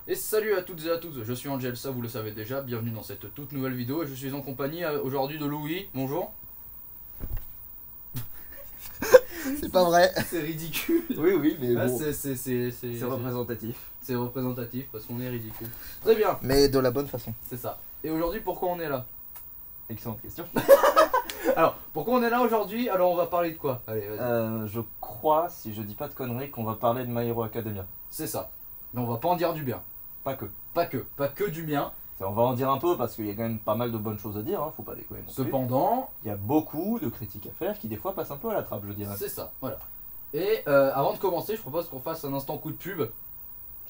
Et salut à toutes et à tous, je suis Angel, ça vous le savez déjà, bienvenue dans cette toute nouvelle vidéo et je suis en compagnie aujourd'hui de Louis, bonjour. C'est pas vrai. C'est ridicule. Oui, mais Ah, bon, c'est représentatif. C'est représentatif parce qu'on est ridicule. Très bien, Mais de la bonne façon. c'est ça. Et aujourd'hui pourquoi on est là? Excellente question. Alors, pourquoi on est là aujourd'hui? Alors on va parler de quoi? Allez, vas-y. Je crois, si je dis pas de conneries, qu'on va parler de My Hero Academia. C'est ça. Mais on va pas en dire du bien. Pas que. Pas que du bien. On va en dire un peu parce qu'il y a quand même pas mal de bonnes choses à dire, hein, faut pas déconner non plus. Cependant, Il y a beaucoup de critiques à faire qui des fois passent un peu à la trappe, je dirais. c'est ça, voilà. Et avant de commencer, je propose qu'on fasse un instant coup de pub.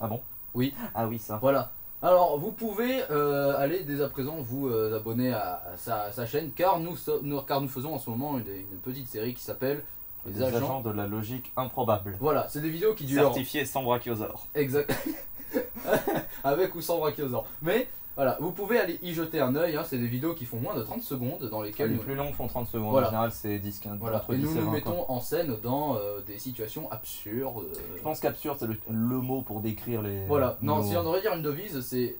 Ah bon? Oui. Ah oui, ça. Voilà. Alors, vous pouvez aller dès à présent vous abonner à sa chaîne car nous faisons en ce moment une petite série qui s'appelle Les agents de la logique improbable. Voilà, c'est des vidéos qui durent. Certifiés sans brachiosaure. Exact. Avec ou sans brachiosaure. Mais voilà, vous pouvez aller y jeter un œil. Hein. C'est des vidéos qui font moins de 30 secondes dans lesquelles Les plus longues font 30 secondes. Voilà. En général, c'est 10-15. Voilà. Entre Et 10 nous et nous 20, mettons quoi. en scène dans des situations absurdes. Je pense qu'absurde, c'est le mot pour décrire les. Voilà. Non, nos- si on devrait dire une devise, c'est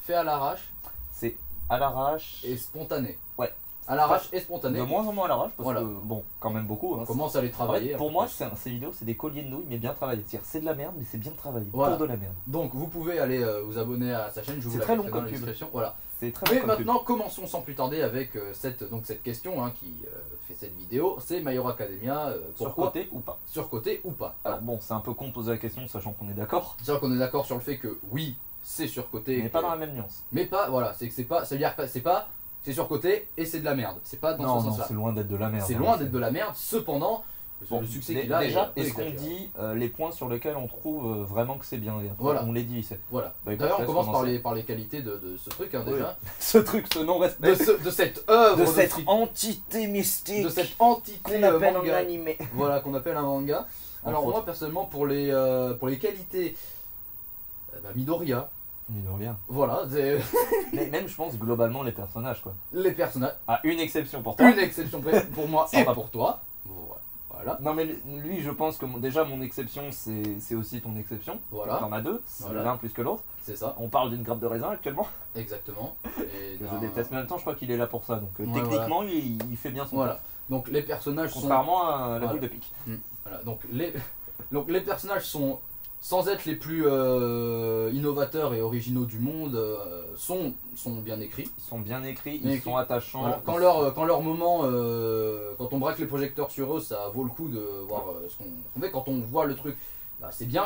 fait à l'arrache C'est à l'arrache. et spontané. Ouais. À l'arrache et spontané. De moins en moins à l'arrache, parce Voilà. que, bon, quand même beaucoup. On Hein, commence à les En fait, travailler. pour moi, ces vidéos, c'est des colliers de nouilles, mais bien travaillés. C'est-à-dire, c'est de la merde, mais c'est bien travaillé. Voilà. Pour de la merde. Donc vous pouvez aller vous abonner à sa chaîne, je vous C'est la très mettrai long dans comme la pub. description. Voilà. C'est très Mais bon comme pub. maintenant commençons sans plus tarder avec cette question hein, qui fait cette vidéo, c'est My Hero Academia. Pourquoi Surcoté ou pas? surcoté ou pas? Alors bon, c'est un peu con de poser la question, sachant qu'on est d'accord, C'est vrai qu'on est d'accord sur le fait que oui, c'est surcoté. mais pas dans la même nuance. Mais pas, voilà, c'est que c'est pas, ça veut dire pas, c'est surcoté et c'est de la merde. C'est pas dans Non, ce non, sens-là. c'est loin d'être de la merde. C'est hein, loin d'être de la merde. Cependant, Bon, le succès qu'il a. déjà, est un peu est-ce qu'on exagéré. dit les points sur lesquels on trouve vraiment que c'est bien et après, Voilà. on les dit, c'est. Voilà. Bah, écoute, D'ailleurs, je on laisse commence commencer. par les qualités de ce truc hein, Oui. déjà. Ce truc, ce non-respect. De cette œuvre, De cette fric- entité mystique de cette entité qu'on appelle en manga. animé. Voilà, qu'on appelle un manga. Alors Entre moi personnellement pour les qualités Midoriya, Mine de rien. voilà, Mais même, je pense, globalement, les personnages, quoi. les personnages, À une exception pour toi. une exception près pour moi Ça et va. pour toi. Voilà. Non, mais lui, je pense que déjà, mon exception, c'est aussi ton exception. Voilà. T'en as deux, c'est Voilà. l'un plus que l'autre. C'est ça, On parle d'une grappe de raisin actuellement, exactement. Et que d'un- je déteste, mais en même temps, je crois qu'il est là pour ça. Donc, Ouais, techniquement, il fait bien son Voilà. taf. Donc les personnages sont Contrairement à la Voilà. boule de pique. voilà, donc les personnages sont sans être les plus innovateurs et originaux du monde sont bien écrits. Ils sont bien écrits, Bien ils écrits. sont attachants. Voilà. Quand leur moment, quand on braque les projecteurs sur eux, ça vaut le coup de voir ce qu'on fait. Quand on voit le truc, bah, c'est bien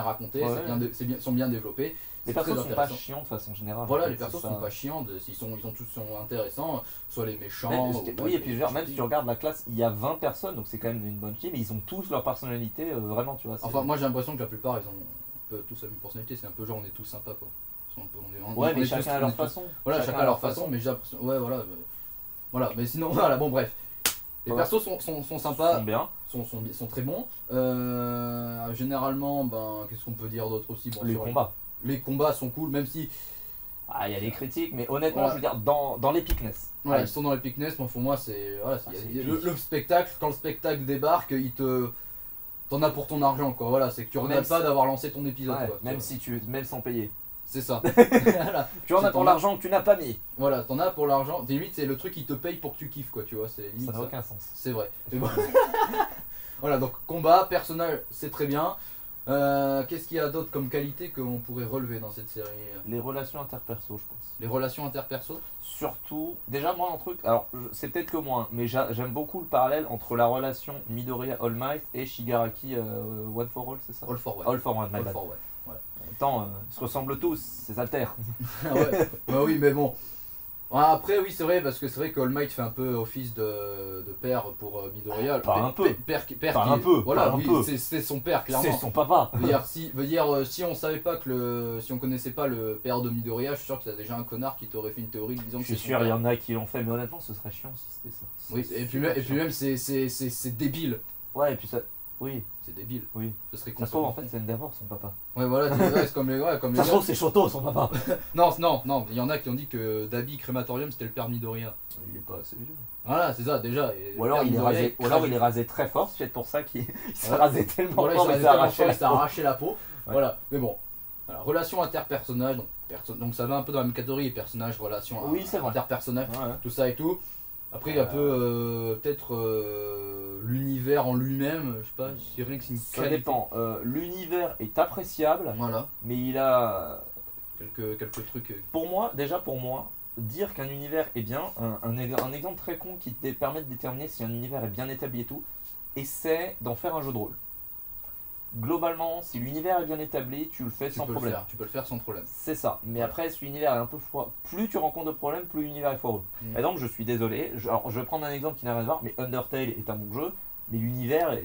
raconté, Ouais, ils sont bien développés. Les C'est très persos sont pas intéressant. chiants de façon générale. Voilà, en fait, les persos c'est sont ça. pas chiants, ils sont intéressants, soit les méchants. Mais, ou oui, les et puis genre, même si gentils. tu regardes la classe, il y a 20 personnes, donc c'est quand même une bonne fille, mais ils ont tous leur personnalité, vraiment, tu vois. c'est- Enfin, moi j'ai l'impression que la plupart ils ont un peu tous la même personnalité, c'est un peu genre on est tous sympas quoi. Ouais, on mais est chacun tous- à on leur est tous- façon. Voilà, chacun à leur façon, mais j'ai l'impression. Ouais, voilà. Voilà, mais sinon, voilà, bon, bref. Les Ouais. persos sont Ils sont sympas, bien. sont très bons. Généralement, ben, qu'est-ce qu'on peut dire d'autre aussi bon, Les sur- combats. Les combats sont cool, même si Ah, il y a des critiques, mais honnêtement, Voilà. je veux dire, dans l'épicness. voilà, Allez. ils sont dans l'epicness, mais pour moi, c'est. Voilà, Ah, il y a- c'est il y a épique. le spectacle, quand le spectacle débarque, t'en as pour ton argent, quoi. Voilà, c'est que tu regrettes Même pas si- d'avoir lancé ton épisode, Ouais, quoi. même sans payer. C'est ça. Voilà. Tu en C'est as pour ton l'argent que tu n'as pas mis. Voilà, t'en as pour l'argent. Limite, c'est le truc qui te paye pour que tu kiffes, quoi, tu vois. C'est limite Ça n'a ça. aucun sens. C'est vrai. Mais bon. Voilà, donc combat, personnage, c'est très bien. Qu'est-ce qu'il y a d'autre comme qualité qu'on pourrait relever dans cette série? Les relations interperso, je pense. Les relations interperso. Surtout, déjà moi un truc, alors c'est peut-être que moi, mais j'aime beaucoup le parallèle entre la relation Midoriya All Might et Shigaraki One for All, c'est ça? All for one. All for One, my All bad. for one. En même temps, ils se ressemblent tous, c'est altère. Ah ouais. Bah oui, mais bon. Ouais, après, oui, c'est vrai, parce que c'est vrai que All Might fait un peu office de père pour Midoriya. Pas un peu. Père Pas qui un peu, Voilà, pas un oui, peu. c'est son père, clairement. C'est son papa. Veut dire, si on savait pas que si on connaissait pas le père de Midoriya, je suis sûr qu'il y a déjà un connard qui t'aurait fait une théorie disant Je que suis c'est son sûr, il y père. en a qui l'ont fait, mais honnêtement, ce serait chiant si c'était ça. Oui, C'est et puis super même, chiant. c'est débile. Ouais, et puis ça. Oui, C'est débile. oui. Ce serait Ça se trouve, en complètement fait, c'est Endeavor, son papa. con. Ouais, voilà, c'est comme les Ça se trouve, c'est Shoto, son papa. Non, il y en a qui ont dit que Dabi Crématorium c'était le père de Midoriya. Il est pas assez vieux. Voilà, c'est ça, déjà. Et Ou alors, le père il est Midoriya, rasé, ou alors il est rasé très fort, c'est peut-être pour ça qu'il s'est rasé tellement Voilà, fort, il il s'est s'est arraché la arraché la peau. Ouais. Voilà, mais bon. Voilà, relations interpersonnage, donc ça va un peu dans la même catégorie, personnages, relations Oui, c'est vrai. interpersonnage, Ouais. tout ça et tout. Après, il y a un peu peut-être l'univers en lui-même, je sais pas, je dirais que c'est une Ça qualité. dépend. L'univers est appréciable, Voilà, mais il a. quelques trucs. Pour moi, dire qu'un univers est bien, un exemple très con qui te permet de déterminer si un univers est bien établi et tout, essaie d'en faire un jeu de rôle. Globalement, si l'univers est bien établi, tu le fais sans problème. Tu peux le faire sans problème. C'est ça. Mais Ouais. après, si l'univers est un peu foireux, plus tu rencontres de problèmes, plus l'univers est foireux. Par exemple, je suis désolé, alors je vais prendre un exemple qui n'a rien à voir, mais Undertale est un bon jeu, mais l'univers,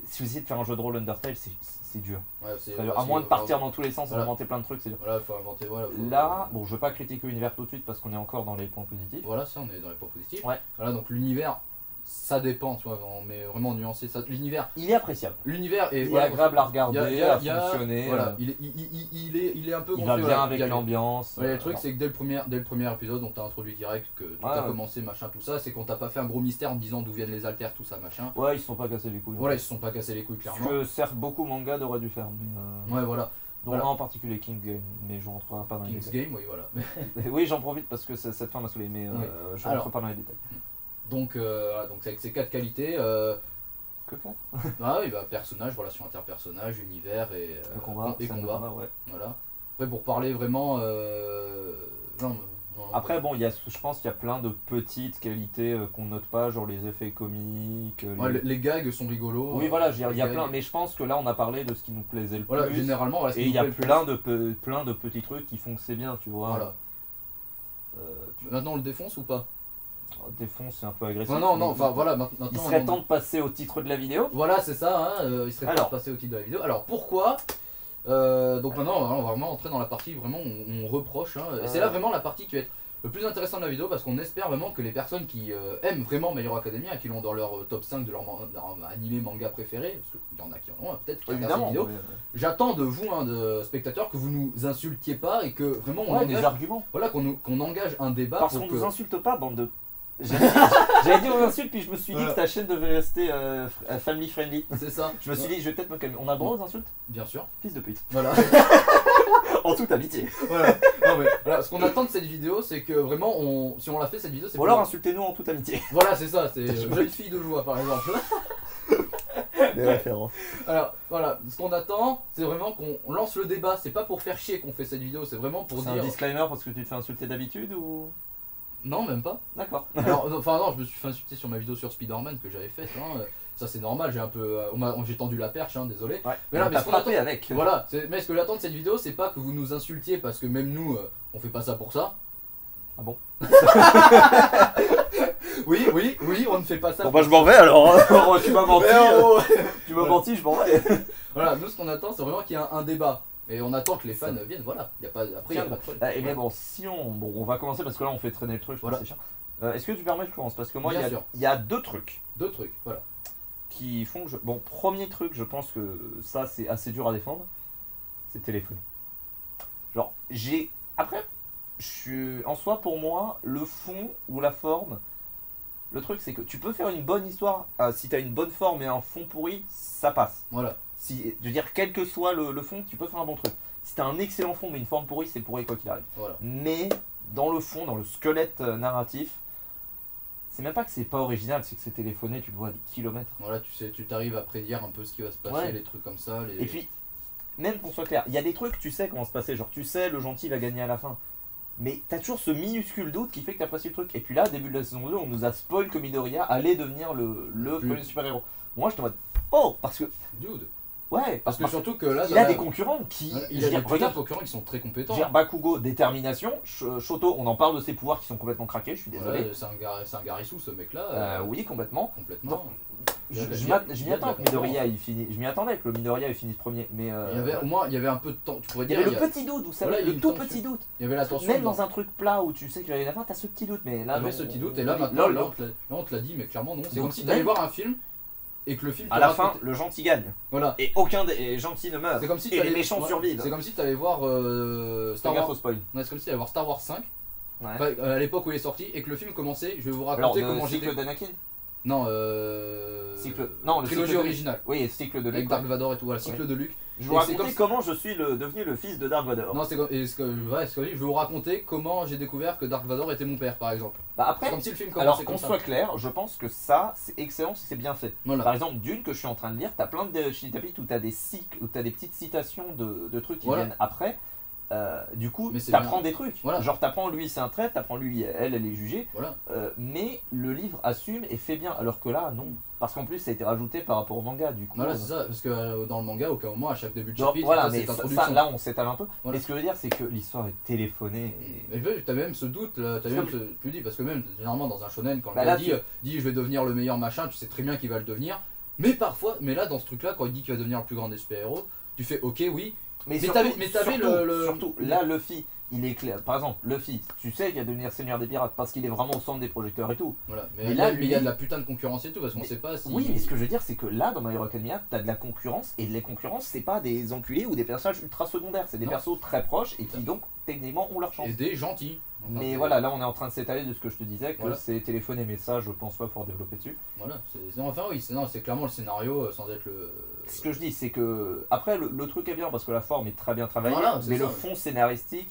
si vous essayez de faire un jeu de rôle Undertale, c'est dur. Ouais, c'est C'est-à-dire, à moins de partir dans tous les sens et voilà. d'inventer plein de trucs, c'est dur. Voilà, faut inventer. Voilà, Là, bon, je veux pas critiquer l'univers tout de suite parce qu'on est encore dans les points positifs. Voilà, ça, on est dans les points positifs. Ouais. Voilà, donc l'univers, ça dépend, tu vois, mais vraiment nuancé. L'univers Il est appréciable. est Il est agréable à regarder, à fonctionner. Voilà, il est un peu Il va gonflé, bien voilà. avec l'ambiance. Ouais, le truc, c'est que dès le premier épisode, on t'a introduit direct que tout a commencé, machin, tout ça. C'est qu'on t'a pas fait un gros mystère en disant d'où viennent les alters, tout ça, machin. Ouais, ils se sont pas cassés les couilles. Voilà, ils se sont pas cassés les couilles, Ce clairement. que certes beaucoup manga auraient dû faire. Mais, Ouais, voilà. dont Voilà. un en particulier King's Game, mais je rentrerai pas dans les King's détails. Game, oui, voilà. Oui, j'en profite parce que cette fin m'a saoulé, mais Oui. je Alors. rentre pas dans les détails. Donc, voilà, donc c'est avec ces 4 qualités. Que faire Ah oui, bah, personnage, relation interpersonnage, univers et Le combat, et scène de combat. ouais. Voilà. Après, pour parler vraiment. Non, Après, bon, je pense qu'il y a plein de petites qualités qu'on note pas, genre les effets comiques. ouais, les gags sont rigolos. Oui, voilà, il y a les plein, gags. mais je pense que là, on a parlé de ce qui nous plaisait le Voilà, plus. généralement, voilà, ce Et qui il y a nous plaît le plein de petits trucs qui font que c'est bien, tu vois. Voilà. Tu Maintenant, on le défonce ou pas? défonces, c'est un peu agressif. Non, mais enfin voilà, maintenant. il serait temps de passer au titre de la vidéo. Voilà, c'est ça, hein, il serait temps Alors. de passer au titre de la vidéo. Alors, pourquoi donc maintenant, on va vraiment entrer dans la partie vraiment où on reproche. Hein, et c'est là vraiment la partie qui va être le plus intéressant de la vidéo parce qu'on espère vraiment que les personnes qui aiment vraiment My Hero Academia, qui l'ont dans leur top 5 de leur animé manga préféré, parce qu'il y en a qui en ont, peut-être qui regardent cette Évidemment. vidéo, Ouais. j'attends de vous, hein, de spectateurs, que vous nous insultiez pas et que vraiment on Ouais, des engage, arguments. voilà, qu'on engage un débat Parce pour qu'on que... nous insulte pas, bande de. J'avais dit on insulte, puis je me suis dit Voilà. que ta chaîne devait rester family friendly. C'est ça. Je me suis dit, je vais peut-être me calmer. On a le droit aux insultes? Bien sûr. Fils de pute. Voilà. En toute amitié. Voilà. Non, mais, voilà. Ce qu'on attend de cette vidéo, c'est que vraiment, si on l'a fait cette vidéo, c'est Ou alors insultez-nous en toute amitié. Voilà, c'est ça. C'est jeune fille de joie, par exemple. Des références. Alors, voilà. Ce qu'on attend, c'est vraiment qu'on lance le débat. C'est pas pour faire chier qu'on fait cette vidéo. C'est vraiment pour C'est un dire. disclaimer parce que tu te fais insulter d'habitude ou. Non, même pas. D'accord. Alors, enfin non, je me suis fait insulter sur ma vidéo sur Spider-Man que j'avais faite. Hein. Ça c'est normal. J'ai un peu, j'ai tendu la perche. Hein, désolé. Ouais. Mais là, on mais t'a ce qu'on frappé attend- avec. Voilà. Mais ce que j'attends de cette vidéo, c'est pas que vous nous insultiez parce que même nous, on fait pas ça pour ça. Ah bon? Oui, on ne fait pas ça. Bon bah je m'en vais alors. Tu m'as menti. Mais oh, Tu m'as menti, je m'en vais. Voilà, nous ce qu'on attend, c'est vraiment qu'il y ait un débat. Et on attend que les fans viennent, voilà. Y a pas, après, y a pas de problème. Et bien bon, si on va commencer parce que là on fait traîner le truc, je pense Voilà. que c'est chiant. Est-ce que tu permets que je commence? Parce que moi, Bien sûr. il y a deux trucs Deux trucs, voilà. qui font que je. Bon, premier truc, je pense que ça c'est assez dur à défendre, c'est téléphoner. Genre, Après, en soi, pour moi, le fond ou la forme, le truc c'est que tu peux faire une bonne histoire, si t'as une bonne forme et un fond pourri, ça passe. Voilà. Je veux dire, quel que soit le fond, tu peux faire un bon truc. Si t'as un excellent fond mais une forme pourrie, c'est pourri quoi qu'il arrive. Voilà. Mais dans le fond, dans le squelette narratif, c'est même pas que c'est pas original, c'est que c'est téléphoné, tu le vois à des kilomètres. Voilà, tu sais, tu t'arrives à prédire un peu ce qui va se passer, Ouais. les trucs comme ça. Et puis, même qu'on soit clair, il y a des trucs, tu sais comment se passer, genre tu sais le gentil va gagner à la fin. Mais t'as toujours ce minuscule doute qui fait que t'apprécies le truc. Et puis là, début de la saison 2, on nous a spoil que Midoriya allait devenir le premier super-héros. Moi, j'étais en mode, oh, parce que, Dude. ouais, Parce que surtout que là, il a des concurrents qui, il a des regarde, concurrents qui sont très compétents. Dire Bakugo, détermination. Shoto, on en parle de ses pouvoirs qui sont complètement craqués, je suis désolé. Ouais, c'est un garissou ce mec-là. Oui, complètement. Complètement. Donc, Il y a de la- je il y a m'y de attends la que Midoriya il finisse. Je m'y attendais que le Midoriya il finisse premier. Mais Il y avait, au moins, il y avait un peu de temps. Tu pourrais il y dire. avait le petit doute, vous savez, Voilà, il y a le une tout tension. petit doute. Il y avait la tension. Même dans un truc plat où tu sais qu'il va y avoir la fin, t'as ce petit doute. Mais là, avait non, ce petit doute. on- Et là, on- maintenant, là, on te l'a dit, mais clairement, non. C'est Donc, comme si tu allais même- voir un film et que le film. à te la racontait- fin, le gentil gagne. Voilà. Et aucun des gentils ne meurt. C'est comme si Et les t'allais- méchants ouais, survivent. C'est comme si tu allais voir Star Fais gaffe Wars. au spoil. Ouais, c'est comme si tu allais voir Star Wars 5 Ouais. enfin, à l'époque où il est sorti et que le film commençait. Je vais vous Alors, raconter le comment cycle j'étais. d'Anakin. Non, Non, le trilogie cycle de originale. Oui, cycle de Avec Luke. Dark Vador et tout, voilà, cycle Ouais. de Luke. Je vous Et c'est racontais comme- comment je suis devenu le fils de Dark Vador. Non, c'est comme. Et je vais vous raconter comment j'ai découvert que Dark Vador était mon père, par exemple. Bah C'est après, comme si le film alors commençait qu'on comme ça. soit clair, je pense que ça, c'est excellent si c'est bien fait. Voilà. Par exemple, Dune, que je suis en train de lire, t'as plein de chapitres où t'as des cycles, où t'as des petites citations de trucs qui Voilà. viennent après. Du coup, Mais c'est t'apprends bien. des trucs. Voilà. Genre, t'apprends lui, c'est un trait, t'apprends lui, elle est jugée. Voilà. Mais le livre assume et fait bien, alors que là, non. Parce qu'en plus, ça a été rajouté par rapport au manga, du coup. Voilà, c'est ça. Parce que dans le manga, aucun moment, à chaque début de Genre, chapitre, voilà, t'as mais cette ça, introduction. là, on s'étale un peu. Voilà. Mais ce que je veux dire, c'est que l'histoire est téléphonée. Mais t'as même ce doute, là, t'as même tu dis, parce que même généralement dans un shonen, quand Bah le là, gars dit je vais devenir le meilleur machin, tu sais très bien qu'il va le devenir. Mais parfois, mais là dans ce truc là, quand il dit qu'il va devenir le plus grand des super-héros, tu fais ok, oui. Mais surtout, t'avais surtout, là, Luffy, il est clair. Par exemple, Luffy, tu sais qu'il va devenir seigneur des pirates parce qu'il est vraiment au centre des projecteurs et tout. Voilà. Mais Mais là, là, il y a lui- de la putain de concurrence et tout, parce qu'on sait pas si. Oui, mais ce que je veux dire, c'est que là, dans My Hero Academia, t'as de la concurrence, et de la concurrence, c'est pas des enculés ou des personnages ultra secondaires, c'est des Non. persos très proches et qui donc, techniquement, ont leur chance. Et des gentils. Enfin, Mais c'est- voilà, là, on est en train de s'étaler de ce que je te disais, que Voilà. c'est téléphoné, mais ça, je pense pas pouvoir développer dessus. Voilà. Enfin, oui, c'est clairement le scénario sans être le. Ce que je dis, c'est que. Après, le truc est bien parce que la forme est très bien travaillée, Voilà, c'est mais ça, le ouais. fond scénaristique.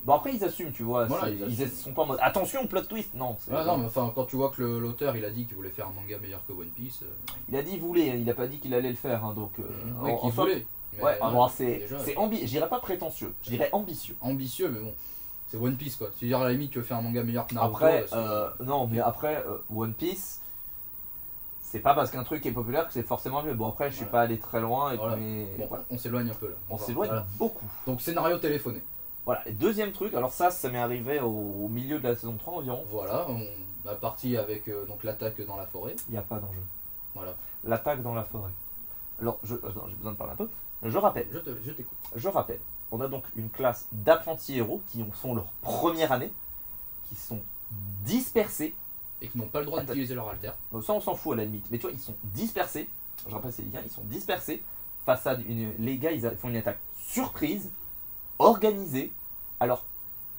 Bon, après, ils assument, tu vois. Voilà, ils ils assument. sont pas en mode attention, plot twist. Non. Ouais, non, mais enfin, quand tu vois que l'auteur il a dit qu'il voulait faire un manga meilleur que One Piece. Il a dit il voulait, il a pas dit qu'il allait le faire, hein, donc. Ouais, en qu'il soi- voulait. Mais, Ouais, alors c'est déjà, je dirais pas prétentieux, je dirais ambitieux. ambitieux, mais bon, c'est One Piece quoi. Si à la limite tu veux faire un manga meilleur que Naruto, Après, c'est- non, mais après, One Piece, c'est pas parce qu'un truc est populaire que c'est forcément mieux. Bon, après, je suis Voilà. pas allé très loin, et Voilà. mais bon, voilà. on s'éloigne un peu là. On Encore, s'éloigne voilà. beaucoup. Donc scénario téléphoné. Voilà, et deuxième truc, alors ça m'est arrivé au milieu de la saison 3 environ. Voilà, on a parti avec donc l'attaque dans la forêt. Il n'y a pas d'enjeu. Voilà, L'attaque dans la forêt. Alors, attends, j'ai besoin de parler un peu. Je rappelle, je t'écoute. on a donc une classe d'apprentis héros qui sont leur première année, qui sont dispersés. Et qui n'ont pas le droit Attends. d'utiliser leur alter. Bon, ça, on s'en fout à la limite. Mais tu vois, ils sont dispersés. Je rappelle ces liens, ils sont dispersés face à les gars, ils font une attaque surprise, organisée. Alors,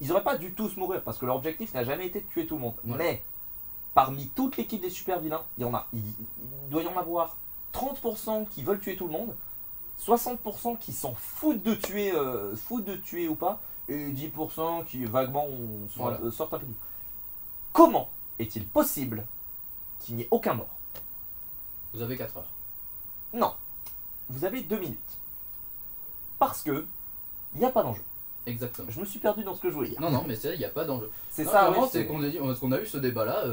ils n'auraient pas dû tous mourir parce que leur objectif n'a jamais été de tuer tout le monde. Ouais. Mais parmi toute l'équipe des super vilains, il doit y en avoir 30% qui veulent tuer tout le monde, 60% qui s'en foutent de tuer ou pas, et 10% qui vaguement Voilà. sortent un peu du. Comment est-il possible qu'il n'y ait aucun mort? Vous avez 4 heures. Non. Vous avez 2 minutes. Parce que il n'y a pas d'enjeu. Exactement. Je me suis perdu dans ce que je voulais dire. Non, non, mais c'est il n'y a pas d'enjeu. C'est Non, ça, clairement, ouais, c'est qu'on a eu ce débat là.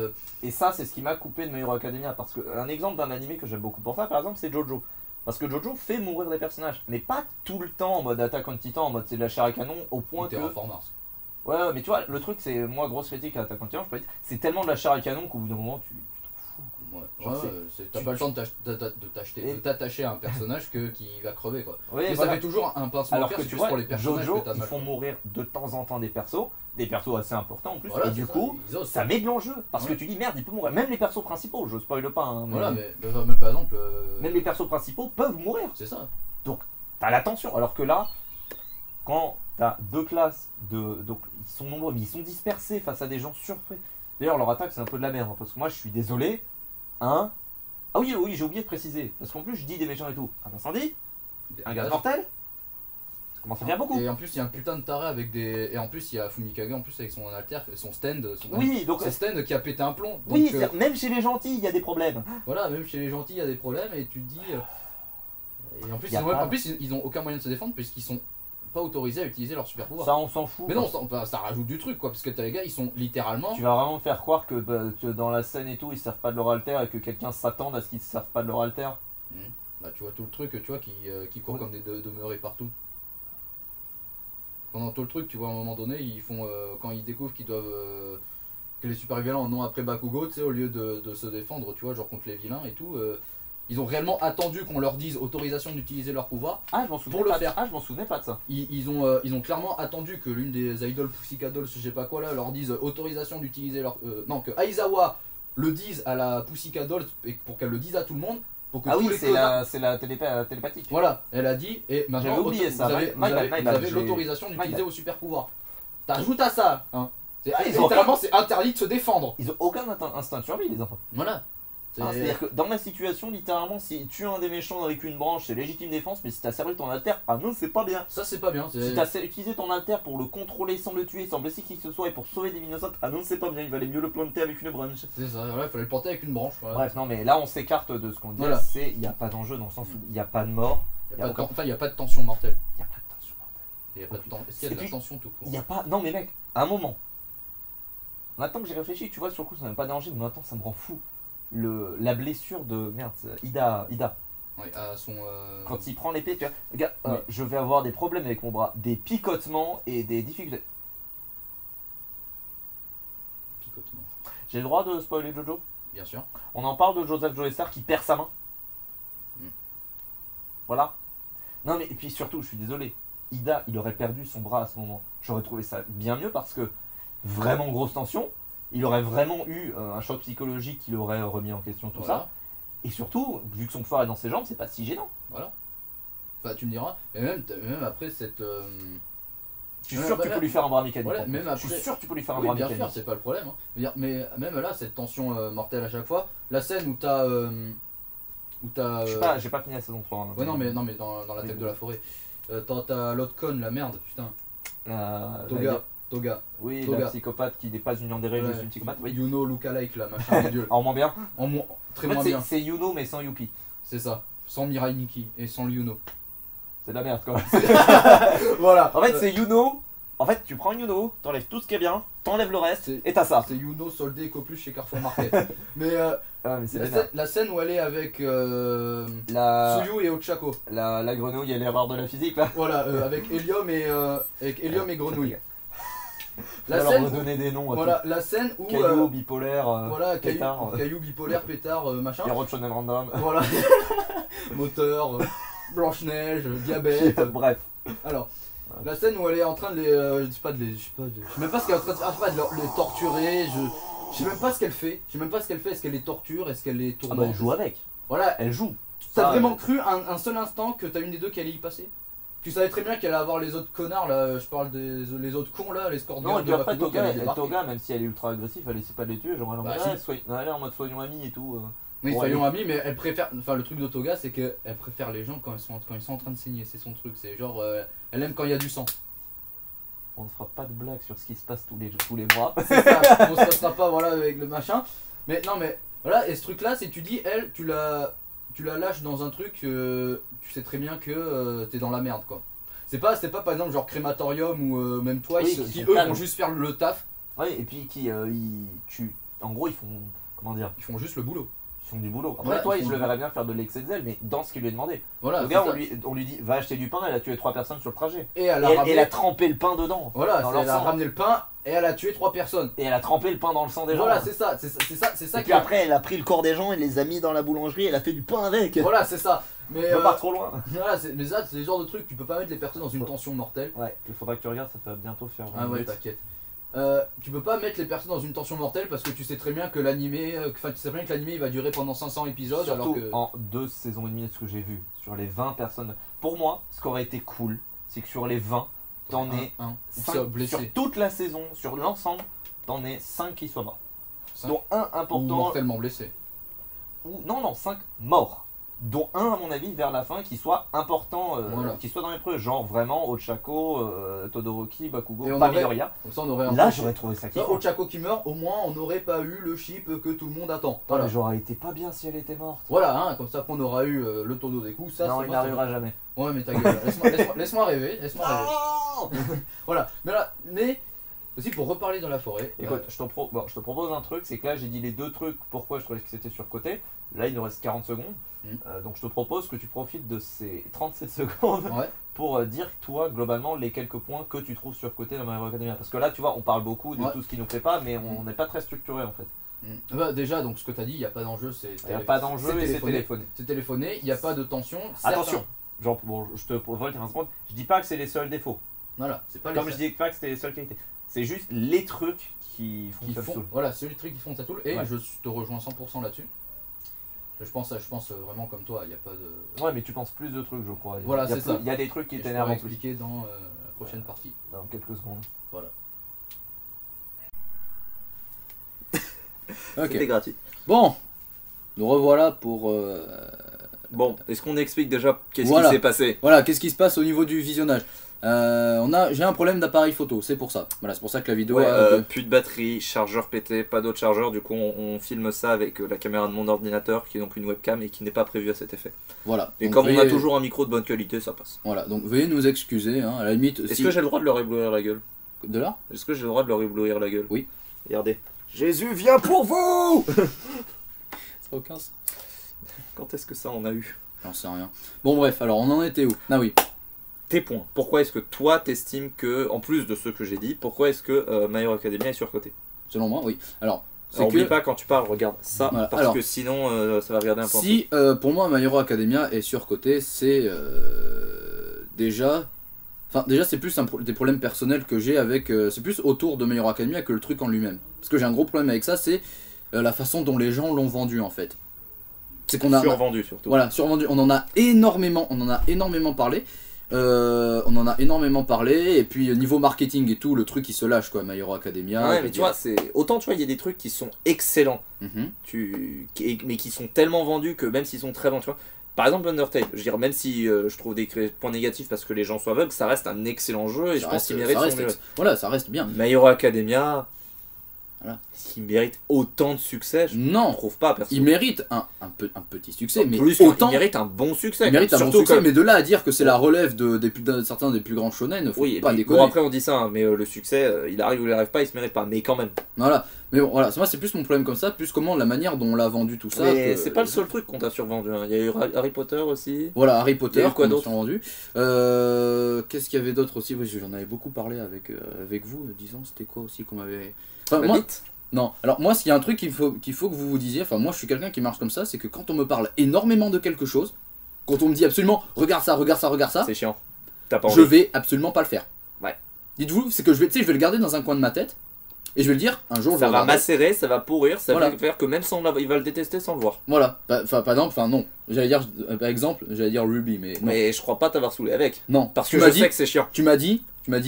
Et ça, c'est ce qui m'a coupé de My Hero Academia. Parce que un exemple d'un animé que j'aime beaucoup pour ça, par exemple, c'est Jojo. Parce que Jojo fait mourir des personnages. Mais pas tout le temps en mode Attack on Titan, en mode c'est de la chair à canon, au point que. Terraformars. Ouais, mais tu vois, le truc, c'est. Moi, grosse critique à Attack on Titan, je peux dire, c'est tellement de la chair à canon qu'au bout d'un moment, tu t'en fous. Ouais, Genre, t'as pas le temps de t'attacher à un personnage qui va crever quoi. Ouais, Mais voilà. ça fait toujours un pincement au Alors cœur, que c'est tu juste vois, pour les personnages Jojo, que t'as ils mal. font mourir de temps en temps des persos assez importants en plus, Voilà, et du c'est ça, coup, ils osent. ça met de l'enjeu. Parce Ouais. que tu dis merde, il peut mourir. Même les persos principaux, je spoil pas, hein, mais Voilà, mais même par exemple. même les persos principaux peuvent mourir. C'est ça. T'as la tension. Alors que là, quand t'as deux classes donc ils sont nombreux, mais ils sont dispersés face à des gens surpris. D'ailleurs, leur attaque, c'est un peu de la merde, hein, parce que moi, je suis désolé. Ah oui, j'ai oublié de préciser. Parce qu'en plus, je dis des méchants et tout. Un incendie, un gaz mortel, ça commence à faire beaucoup. Et en plus, il y a un putain de taré avec des. Et en plus, il y a Fumikage en plus avec son alter, son stand. Oui, donc Son stand qui a pété un plomb. Donc, oui, même chez les gentils, il y a des problèmes. voilà, même chez les gentils, il y a des problèmes et tu te dis. Et en plus, Y a pas- en plus, ils ont aucun moyen de se défendre puisqu'ils sont pas autorisés à utiliser leur super pouvoir. Ça, on s'en fout. Mais non, ça rajoute du truc quoi, parce que t'as les gars, ils sont littéralement. Tu vas vraiment me faire croire que dans la scène et tout, ils servent pas de leur alter et que quelqu'un s'attende à ce qu'ils ne servent pas de leur alter. Bah, tu vois tout le truc, tu vois, qui courent comme des demeurés partout. Pendant tout le truc, tu vois, à un moment donné, ils font. Quand ils découvrent qu'ils doivent. Que les super vilains en ont après Bakugo, tu sais, au lieu de se défendre, tu vois, genre contre les vilains et tout. Ils ont réellement attendu qu'on leur dise autorisation d'utiliser leur pouvoir. Ah, je m'en souvenais Pour le pas. faire. Ah, je m'en souvenais pas de ça. Ils ont clairement attendu que l'une des idols Pussycat Dolls, je sais pas quoi là, leur dise autorisation d'utiliser leur. Non, que Aizawa le dise à la Pussycat Dolls et pour qu'elle le dise à tout le monde. Pour que Ah tous oui, les c'est connards- la télépathique. Voilà, elle a dit et maintenant J'avais oublié ça. vous avez My bad, l'autorisation j'ai- d'utiliser my vos super pouvoirs. T'ajoutes à ça, hein, Littéralement, c'est interdit de se défendre. Ils ont aucun instinct de survie, les enfants. Voilà. C'est-à-dire que dans ma situation, littéralement, si tu un des méchants avec une branche, c'est légitime défense, mais si t'as servi ton alter, ah non, c'est pas bien. Ça, c'est pas bien. Si t'as utilisé ton alter pour le contrôler sans le tuer, sans blesser qui que ce soit et pour sauver des innocents, ah non, c'est pas bien, il valait mieux le planter avec une branche. C'est ça, voilà, il fallait le planter avec une branche. Voilà. Bref, non, mais là, on s'écarte de ce qu'on dit, Voilà. c'est il n'y a pas d'enjeu dans le sens où il n'y a pas de mort, Il n'y a pas de tension mortelle. il n'y a pas de tension mortelle. Est-ce qu'il y a de la tension tout court? Il n'y a pas. Non, mais mec, à un moment. Maintenant que j'ai réfléchi, tu vois, sur le coup, ça n'a pas danger, mais maintenant, ça me rend fou. La blessure de. Merde, Ida. Oui, à son. Quand il prend l'épée, tu vois. Regarde, Oui. je vais avoir des problèmes avec mon bras, des picotements et des difficultés. Picotement. J'ai le droit de spoiler Jojo? Bien sûr. On en parle de Joseph Joestar qui perd sa main. Voilà. Non, mais et puis surtout, je suis désolé. Ida, il aurait perdu son bras à ce moment. J'aurais trouvé ça bien mieux parce que vraiment grosse tension. Il aurait vraiment eu un choc psychologique qui l'aurait remis en question, tout ça. Et surtout, vu que son pouvoir est dans ses jambes, c'est pas si gênant. Voilà. Enfin, tu me diras. Et même après cette. Je suis sûr que tu peux lui faire un bras mécanique. Voilà, même après... Je suis sûr que tu peux lui faire un Oui, bras bien mécanique. sûr, c'est pas le problème. Hein. Mais même là, cette tension mortelle à chaque fois, la scène où t'as. J'ai pas fini la saison 3. Hein, ouais, non, mais dans la tête de la forêt. T'as l'autre conne, la merde, putain. Toga. Oui, Toga. la psychopathe qui n'est pas une yandere, juste une psychopathe. Oui. Yuno, lookalike, là, machin, idiot. En moins bien. Très En fait, moins bien. c'est Yuno mais sans Yuki. C'est ça. Sans Mirai Nikki et sans Yuno. C'est de la merde quoi. Voilà. En fait, c'est Yuno. En fait, tu prends Yuno, t'enlèves tout ce qui est bien, t'enlèves le reste et t'as ça. C'est Yuno soldé Copluche chez Carrefour Market. mais mais c'est la scène où elle est avec la... Tsuyu et Ochako. La grenouille et l'erreur de la physique là. Voilà, avec Helium et Grenouille. La scène leur redonner des noms à voilà, la scène où Caillou, bipolaire, voilà, pétard, caillou, bipolaire, pétard, machin. Hero Shonen Random. Voilà. Moteur, Blanche-Neige, diabète. Bref. Alors, la scène où elle est en train de les. Je sais même pas ce qu'elle est en train de faire. Je sais pas, de les torturer. Je sais même pas ce qu'elle fait. Je sais même pas ce qu'elle fait. Est-ce qu'elle les torture? Est-ce qu'elle les tourmente? Elle joue avec. Voilà. Elle joue. T'as vraiment cru un seul instant que t'as une des deux qui allait y passer? Tu savais très bien qu'elle allait avoir les autres connards là, je parle les autres cons là, les scorpions. Non, et puis après, Bakugo, Toga, même si elle est ultra agressive, elle essaie pas de les tuer. Genre, elle est en mode soyons amis et tout. Oui, soyons amis, mais elle préfère. Enfin, le truc de Toga, c'est qu'elle préfère les gens quand ils sont en train de saigner. C'est son truc. C'est genre, elle aime quand il y a du sang. On ne fera pas de blague sur ce qui se passe tous les mois. C'est ça, on se passera pas voilà, avec le machin. Mais non, mais voilà, et ce truc là, c'est tu dis, elle, tu la lâches dans un truc, tu sais très bien que t'es dans la merde quoi. C'est pas par exemple genre Crématorium ou même Twice qui eux vont juste faire le taf. Oui, et puis en gros, ils font. Comment dire? Ils font juste le boulot. Ils font du boulot. Après, voilà, toi, je le verrais bien faire de l'ex-Excel, mais dans ce qu'il lui a demandé. Voilà, le gars, on lui dit va acheter du pain, elle a tué 3 personnes sur le trajet. Et elle a trempé le pain dedans. Voilà, elle a ramené le pain et elle a tué 3 personnes. Et elle a trempé le pain dans le sang des gens. Voilà, c'est ça. Et puis après, elle a pris le corps des gens et les a mis dans la boulangerie, elle a fait du pain avec. Voilà, c'est ça. Mais pas trop loin. Voilà, mais ça, c'est le genre de truc, tu peux pas mettre les personnes dans une tension mortelle. Ouais, il faudra que tu regardes, ça va bientôt faire. Ah ouais, t'inquiète. Tu peux pas mettre les personnes dans une tension mortelle parce que tu sais très bien que l'animé, tu sais très bien que l'animé il va durer pendant 500 épisodes. Surtout alors que en 2 saisons et demie, ce que j'ai vu sur les 20 personnes. Pour moi, ce qui aurait été cool, c'est que sur les 20, t'en es 5 sur toute la saison, sur l'ensemble, t'en es 5 qui soient morts. 5 dont un important. Ou mortellement blessé. Non, 5 morts. Dont un, à mon avis, vers la fin, qui soit important, voilà. qui soit dans l'épreuve. Genre vraiment Ochako, Todoroki, Bakugo, et pas Midoriya. Comme ça, on aurait là, j'aurais trouvé ça kiffant. Ochako qui meurt, au moins on n'aurait pas eu le chip que tout le monde attend. Voilà. J'aurais été pas bien si elle était morte. Voilà, hein, comme ça qu'on aura eu le tonneau des coups. Ça, non, il n'arrivera jamais. Ouais, mais ta gueule, laisse-moi rêver. Voilà, mais aussi pour reparler dans la forêt. Écoute, je te propose un truc, c'est que là j'ai dit les 2 trucs, pourquoi je trouvais que c'était surcoté. Là il nous reste 40 secondes, donc je te propose que tu profites de ces 37 secondes pour dire toi globalement les quelques points que tu trouves surcotés dans My Hero Academia. Parce que là tu vois, on parle beaucoup de tout ce qui nous plaît pas, mais on n'est pas très structuré en fait. Bah, déjà, donc ce que tu as dit, il n'y a pas d'enjeu, c'est téléphoné. C'est téléphoné, il n'y a pas de tension. Attention, genre, bon, je te vole 15 secondes, je dis pas que c'est les seuls défauts. Voilà, c'est pas comme je dis pas que c'était les seules qualités. C'est juste les trucs qui font voilà, c'est les trucs qui font ça tout. Et je te rejoins 100% là-dessus. Je pense vraiment comme toi, il n'y a pas de. Ouais, mais tu penses plus de trucs, je crois. Voilà, c'est ça. Il y a des trucs qui t'énervent. Je vais expliquer dans la prochaine partie. Dans quelques secondes. Voilà. Ok. C'était gratuit. Bon, nous revoilà pour... Bon, est-ce qu'on explique déjà qu'est-ce Voilà. qui s'est passé? Voilà, qu'est-ce qui se passe au niveau du visionnage. J'ai un problème d'appareil photo, c'est pour ça. Voilà, c'est pour ça que la vidéo... Ouais, a- plus de batterie, chargeur pété, pas d'autre chargeur, du coup on filme ça avec la caméra de mon ordinateur qui est donc une webcam et qui n'est pas prévue à cet effet. Voilà. Et Donc, comme on a veuillez- toujours un micro de bonne qualité, ça passe. Voilà, donc veuillez nous excuser, hein, à la limite... Est-ce si- que j'ai le droit de leur éblouir la gueule? De là Est-ce que j'ai le droit de leur éblouir la gueule? Oui. Regardez. Jésus vient pour vous. Ça n'a aucun sens. Quand est-ce que ça en a eu? J'en sais rien. Bon bref, alors on en était où? Ah oui. Tes points. Pourquoi est-ce que toi t'estimes que, en plus de ceux que j'ai dit, pourquoi est-ce que My Hero Academia est surcoté? Selon moi, oui. Alors, c'est Alors, oublie que... pas quand tu parles, regarde ça, Voilà. parce Alors, que sinon ça va regarder un peu en Si pour moi My Hero Academia est surcoté, c'est déjà... Enfin déjà c'est plus des problèmes personnels que j'ai avec... c'est plus autour de My Hero Academia que le truc en lui-même. Parce que j'ai un gros problème avec ça, c'est la façon dont les gens l'ont vendu en fait. C'est qu'on a... survendu surtout. Voilà, survendu. On en a énormément parlé. On en a énormément parlé. Et puis niveau marketing et tout, le truc il se lâche quoi, My Hero Academia. Ouais, mais tu vois, c'est autant tu vois, il y a des trucs qui sont excellents, Mhm. mais qui sont tellement vendus que même s'ils sont très bons, tu vois. Par exemple Undertale, je veux dire, même si je trouve des points négatifs parce que les gens sont aveugles, ça reste un excellent jeu et je pense qu'il mérite son jeu. Voilà, ça reste bien. My Hero Academia, Voilà. est-ce qu'il mérite autant de succès? Je ne Non, trouve pas, perso. il mérite un petit succès, mais Plus autant... il mérite un bon succès. Il mérite un bon Surtout succès, que- mais de là à dire que c'est la relève de certains des plus grands shonen, faut Oui, et pas puis, déconner. bon après on dit ça, hein, mais le succès, il arrive ou il arrive pas, il se mérite pas, mais quand même. Voilà, mais bon, voilà, moi c'est plus mon problème comme ça, plus comment la manière dont on l'a vendu tout ça. Mais que- c'est pas le seul truc qu'on t'a survendu, hein. Il y a eu Harry Potter aussi. Voilà, Harry Il y Potter, a eu quoi qu'on a d'autre vendu. Qu'est-ce qu'il y avait d'autre aussi? Oui, j'en avais beaucoup parlé avec vous, disons, c'était quoi aussi qu'on m'avait... Enfin, La moi, bite. non, alors moi, s'il y a un truc qu'il faut que vous vous disiez, enfin moi je suis quelqu'un qui marche comme ça, c'est que quand on me parle énormément de quelque chose, quand on me dit absolument regarde ça, regarde ça, regarde ça, C'est chiant. T'as pas je envie. vais absolument pas le faire. Ouais. Dites-vous, c'est que je vais le garder dans un coin de ma tête, et je vais le dire, un jour je Ça vais va regarder. macérer, ça va pourrir, ça Voilà. va faire que même sans il va le détester sans le voir. Voilà, par exemple, enfin non, j'allais dire, par exemple, j'allais dire Ruby, mais non. Mais je crois pas t'avoir saoulé avec. Non, Parce tu que m'as je dit, sais que c'est chiant. tu m'as dit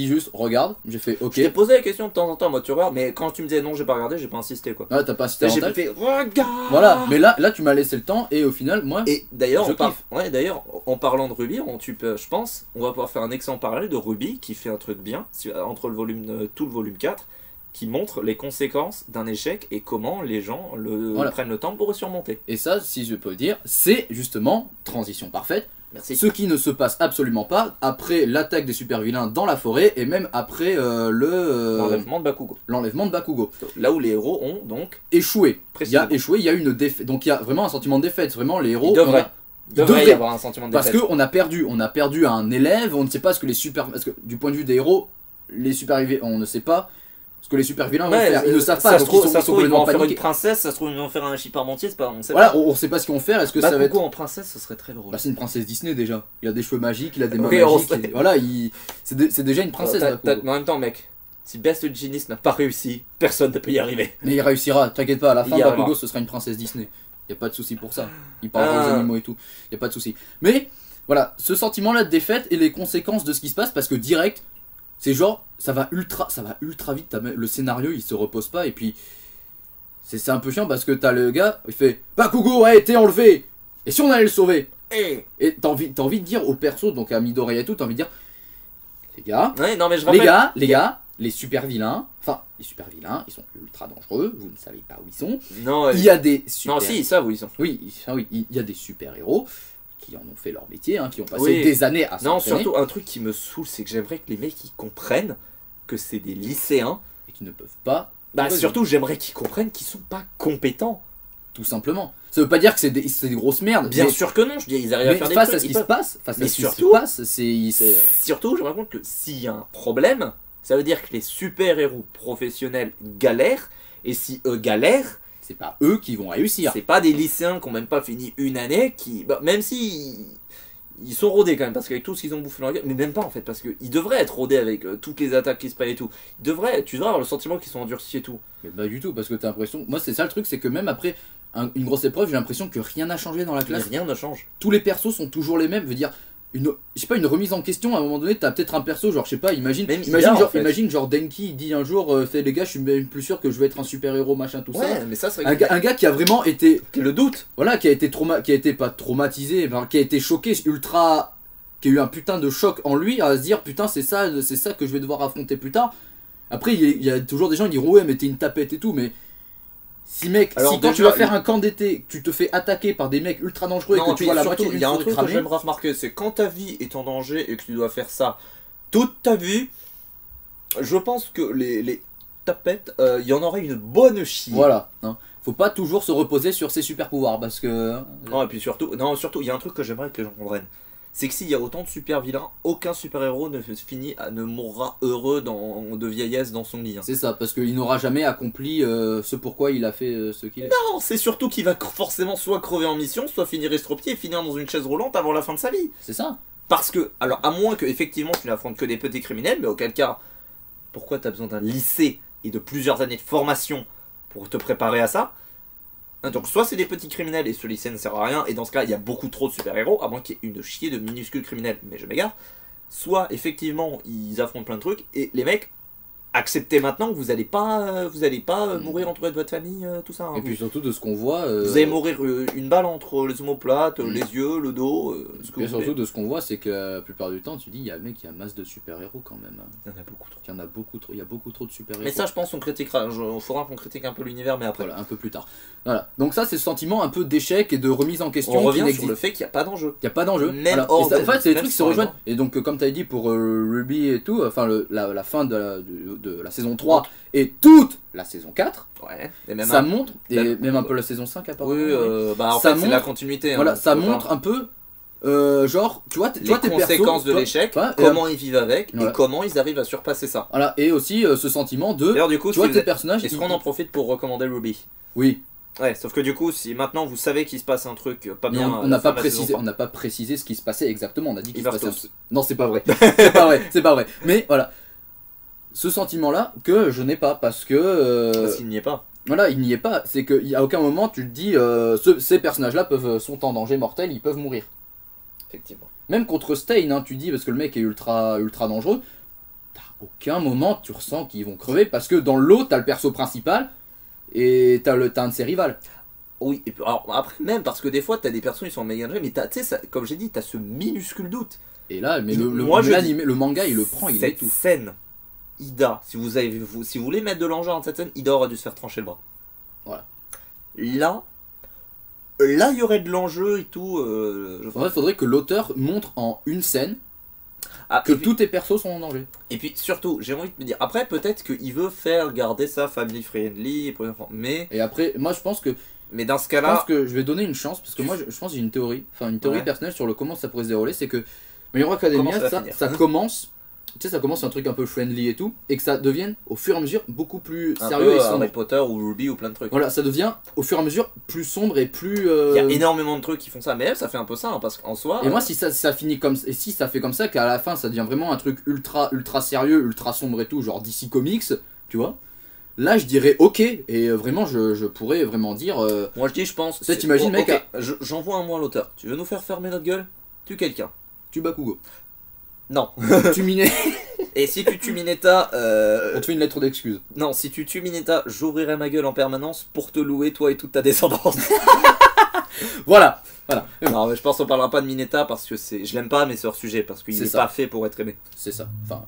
juste regarde, j'ai fait ok. Je t'ai posé la question de temps en temps en mode tu regardes, mais quand tu me disais non, j'ai pas regardé, j'ai pas insisté quoi. Ah, t'as pas incité J'ai davantage. fait regarde. Voilà, mais là tu m'as laissé le temps et au final, moi, Et d'ailleurs, Je d'ailleurs, en parlant de Ruby, je pense, on va pouvoir faire un excellent parallèle de Ruby qui fait un truc bien entre le volume, tout le volume 4, qui montre les conséquences d'un échec et comment les gens Voilà. prennent le temps pour le surmonter. et ça, si je peux le dire, c'est justement transition parfaite. Merci. Ce qui ne se passe absolument pas après l'attaque des super vilains dans la forêt et même après L'enlèvement de Bakugo. l'enlèvement de Bakugo. Là où les héros ont donc Échoué. Il y précisément. a échoué, il y a une défaite. Donc il y a vraiment un sentiment de défaite. Vraiment les héros. Il devrait. il devrait y devrait. avoir un sentiment de Parce défaite. qu'on a perdu un élève, on ne sait pas ce que les super... Parce que du point de vue des héros, les super on ne sait pas ce que les super vilains vont Ouais, faire. Ils ne savent ça pas, se donc trouve, ils ça sont se trouve, ils vont complètement en faire une paniqués. princesse, ça se trouve, ils vont en faire un chipparmentier, c'est pas, on sait Voilà, pas. on ne sait pas ce qu'ils vont faire, est-ce que ça va Bakugo être... en princesse, ce serait très drôle. Bah, c'est une princesse Disney déjà, il a des cheveux magiques, il a des mains Oui, on magiques, sait. voilà, c'est déjà une princesse. Bakugo. Mais en même temps, mec, si Best Genius n'a pas réussi, personne ne peut y arriver. Mais il réussira, t'inquiète pas, à la fin Il y arrivera. Bakugo ce sera une princesse Disney. Y a pas de souci pour ça. Il parlera aux Ah. animaux et tout. Y a pas de souci. Mais voilà, ce sentiment-là de défaite et les conséquences de ce qui se passe parce que direct, c'est genre ça va ultra vite. Le scénario il se repose pas et puis c'est un peu chiant parce que t'as le gars, il fait Bakugo, ouais, t'es enlevé. Et si on allait le sauver? Eh. Et t'as envie de dire aux persos, donc à Midoriya et tout, t'as envie de dire les gars. Ouais, non, mais je rappelle. Les gars, les super vilains, ils sont ultra dangereux, vous ne savez pas où ils sont. Non, Il y a des super... non, si, ils savent où ils sont. Oui, il y a des super héros qui en ont fait leur métier, hein, qui ont passé Oui. des années à Non, s'entraîner surtout, un truc qui me saoule, c'est que j'aimerais que les mecs ils comprennent que c'est des lycéens. et qui ne peuvent pas, Bah, Vas-y. surtout, j'aimerais qu'ils comprennent qu'ils sont pas compétents. tout simplement. Ça veut pas dire que c'est des grosses merdes. Bien mais, sûr que non, je dis, ils arrivent à mais faire des face trucs. à ce ils qui se peuvent. passe, face Mais à ce qui se surtout- passe, c'est Surtout, je me rends compte que s'il y a un problème, ça veut dire que les super-héros professionnels galèrent, et si eux galèrent, c'est pas eux qui vont réussir. c'est pas des lycéens qui ont même pas fini une année, qui, bah, même si ils sont rodés quand même, parce qu'avec tout ce qu'ils ont bouffé dans la gueule, mais même pas en fait, parce qu'ils devraient être rodés avec toutes les attaques qui se prennent et tout. Tu devrais avoir le sentiment qu'ils sont endurcis et tout. Mais pas du tout, parce que t'as l'impression. Moi, c'est ça le truc, c'est que même après une grosse épreuve, j'ai l'impression que rien n'a changé dans la Mais classe. rien ne change. Tous les persos sont toujours les mêmes. Je veux dire, je sais pas, une remise en question. À un moment donné, t'as peut-être un perso, genre, je sais pas, imagine, Même imagine, IA, genre, en fait. imagine, genre, Denki, il dit un jour, fait les gars, je suis même plus sûr que je vais être un super héros, machin, tout ça. Ouais, mais ça, c'est vrai Un gars qui a vraiment été, que le doute. voilà, qui a été pas traumatisé, enfin, qui a été choqué, ultra, qui a eu un putain de choc en lui, à se dire, putain, c'est ça que je vais devoir affronter plus tard. Après, il y a toujours des gens qui diront, ouais, mais t'es une tapette et tout, mais. Si mec, Alors, si quand déjà, tu vas faire un camp d'été, tu te fais attaquer par des mecs ultra dangereux et que tu puis vois la surtout, moitié il d'une y a un forêt truc que cramée, j'aimerais remarquer, c'est quand ta vie est en danger et que tu dois faire ça toute ta vie, je pense que les tapettes, il y en aurait une bonne chier. voilà. Hein. Faut pas toujours se reposer sur ses super pouvoirs parce que. Non, et puis surtout, non, surtout, il y a un truc que j'aimerais que les gens comprennent. C'est que s'il y a autant de super vilains, aucun super héros ne mourra heureux de vieillesse dans son lit. Hein. C'est ça, parce qu'il n'aura jamais accompli ce pourquoi il a fait ce qu'il est. Non, c'est surtout qu'il va forcément soit crever en mission, soit finir estropié et finir dans une chaise roulante avant la fin de sa vie. C'est ça. Parce que, alors à moins que effectivement tu n'affrontes que des petits criminels, mais auquel cas, pourquoi tu as besoin d'un lycée et de plusieurs années de formation pour te préparer à ça? Donc soit c'est des petits criminels et ce lycée ne sert à rien, et dans ce cas il y a beaucoup trop de super-héros, à moins qu'il y ait une chier de minuscules criminels, mais je m'égare. Soit effectivement ils affrontent plein de trucs, et les mecs, acceptez maintenant que vous allez pas mourir entouré de votre famille, tout ça. Hein. Et puis surtout de ce qu'on voit. Vous allez mourir une balle entre les omoplates, les yeux, le dos, ce que Et vous surtout voulez. de ce qu'on voit, c'est que la plupart du temps, tu dis, il y a mec, il y a masse de super-héros quand même. Hein. Il y en a beaucoup trop. Il y en a beaucoup trop, il y a beaucoup trop de super-héros. Mais ça, je pense, on critiquera. Il faudra qu'on critique un peu l'univers, mais après. Voilà, un peu plus tard. Voilà. Donc ça, c'est ce sentiment un peu d'échec et de remise en question On qui revient sur n'existe. le fait qu'il n'y a pas d'enjeu. Il n'y a pas d'enjeu. Même Voilà. hors Et ça, en fait, c'est des même trucs qui se sans rejoignent. raison. Et donc, comme tu avais dit pour Ruby et tout, enfin, la fin de la saison 3 et toute la saison 4, Ouais. Et même ça montre, et même- même un peu la saison 5 apparemment. Oui, bah en Ça fait, c'est la montre- continuité. hein, Voilà, ça tu peux montre pas- un peu, genre, tu vois, les tes conséquences persos, de l'échec, ouais, et comment ils vivent avec, voilà. et comment ils arrivent à surpasser ça. voilà, et aussi ce sentiment de, D'ailleurs, du coup, tu vois, si vous tes êtes- personnages. est-ce qu'on en profite pour recommander Ruby? Oui, Ouais, sauf que du coup, si maintenant vous savez qu'il se passe un truc pas mais bien, on à la n'a fin pas de la saison précisé, 3. on n'a pas précisé ce qui se passait exactement. On a dit qu'il Ils se meurent passait. tous. Non, c'est pas vrai. C'est pas vrai. C'est pas vrai. Mais voilà, ce sentiment-là que je n'ai pas parce que Parce qu'il n'y est pas. voilà, il n'y est pas. C'est qu'à aucun moment tu te dis ces personnages-là sont en danger mortel, ils peuvent mourir. Effectivement. Même contre Stein, hein, tu dis parce que le mec est ultra dangereux. T'as aucun moment tu ressens qu'ils vont crever parce que dans l'eau t'as le perso principal et t'as un de ses rivales. Oui, et puis, alors après, même parce que des fois, t'as des personnes qui sont méga danger, mais tu sais, comme j'ai dit, t'as ce minuscule doute. Et là, mais Moi, je l'anime, le manga, il le prend, il Cette l'étouffe. scène, Ida, si vous voulez mettre de l'enjeu dans cette scène, Ida aurait dû se faire trancher le bras. Voilà. Là, il y aurait de l'enjeu et tout. En fait, il faudrait que l'auteur montre en une scène Ah, que et puis- tous tes persos sont en danger. Et puis surtout, j'ai envie de me dire, après peut-être qu'il veut faire garder ça family friendly pour les enfants, mais Et après, moi je pense que dans ce je cas-là, pense que je vais donner une chance parce que moi je pense que j'ai une théorie, enfin une théorie Ouais. personnelle sur le comment ça pourrait se dérouler, c'est que My Hero Academia, Comment ça va finir, ça hein commence, tu sais, ça commence un truc un peu friendly et tout, et que ça devienne au fur et à mesure beaucoup plus un sérieux peu et sombre. Harry Potter ou Ruby ou plein de trucs. Voilà, ça devient au fur et à mesure plus sombre et plus. Il y a énormément de trucs qui font ça, mais elle, ça fait un peu ça, hein, parce qu'en soi. Et moi, si ça finit comme, et si ça fait comme ça, qu'à la fin ça devient vraiment un truc ultra sérieux, ultra sombre et tout, genre DC Comics, tu vois. Là, je dirais ok, et vraiment, je pourrais vraiment dire. Moi je dis, je pense. Ça, t'imagines, mec, ok, j'envoie un mot à l'auteur. Tu veux nous faire fermer notre gueule? Tue quelqu'un. Tu Bakugo. Non. Tu Miné. Et si tu tues Mineta, On te fait une lettre d'excuse. non, si tu tues Mineta, j'ouvrirai ma gueule en permanence pour te louer, toi et toute ta descendance. Voilà. Non, mais je pense qu'on parlera pas de Mineta parce que je l'aime pas, mais c'est hors sujet parce qu'il C'est n'est ça. pas fait pour être aimé. C'est ça. Enfin.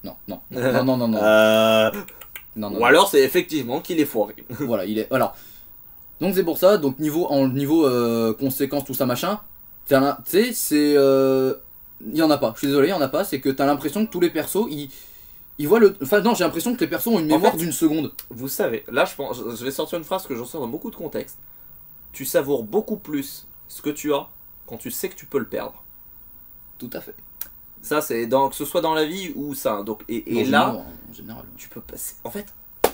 Non. Non. Non. Ou alors c'est effectivement qu'il est foiré. Voilà, il est. Voilà. Donc c'est pour ça. Donc niveau conséquences, tout ça machin. Tu sais, c'est. Il y en a pas. Je suis désolé, il y en a pas. C'est que t'as l'impression que tous les persos, ils voient le. Enfin non, j'ai l'impression que les persos ont une En mémoire fait, d'une seconde. Vous savez, là je vais sortir une phrase que j'en sors dans beaucoup de contextes. Tu savoures beaucoup plus ce que tu as quand tu sais que tu peux le perdre. Tout à fait. Ça c'est que ce soit dans la vie ou ça. Donc, et Dans là, une œuvre, en général. tu peux passer. En fait,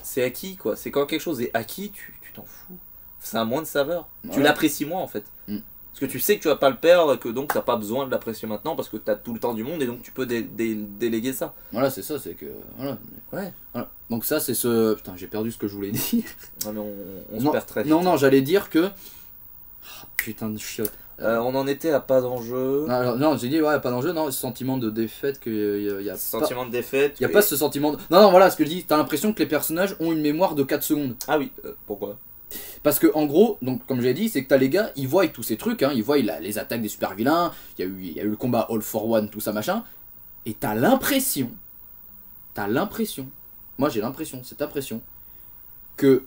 c'est acquis quoi. C'est quand quelque chose est acquis, tu t'en fous. Ça a moins de saveur. Tu Voilà. l'apprécies moins en fait. Mm. Parce que tu sais que tu vas pas le perdre, que donc t'as pas besoin de l'apprécier maintenant parce que t'as tout le temps du monde et donc tu peux déléguer ça. Voilà, c'est ça, c'est que. Voilà. Ouais. Voilà. Donc ça, c'est ce. Putain, j'ai perdu ce que je voulais dire. Non mais on se Non, perd très vite. non, j'allais dire que. Ah, putain de chiotte. On en était à pas d'enjeu. Non, j'ai dit, ouais, pas d'enjeu, non, sentiment de défaite, qu'il y a Sentiment de défaite. Il n'y a pas ce sentiment de... Non, voilà, ce que je dis, t'as l'impression que les personnages ont une mémoire de 4 secondes. Ah oui, pourquoi? Parce que en gros, donc comme j'ai dit, c'est que t'as les gars, ils voient tous ces trucs, hein, ils voient les attaques des super vilains, il y a eu le combat All for One, tout ça machin, et t'as l'impression, moi j'ai l'impression, cette impression, que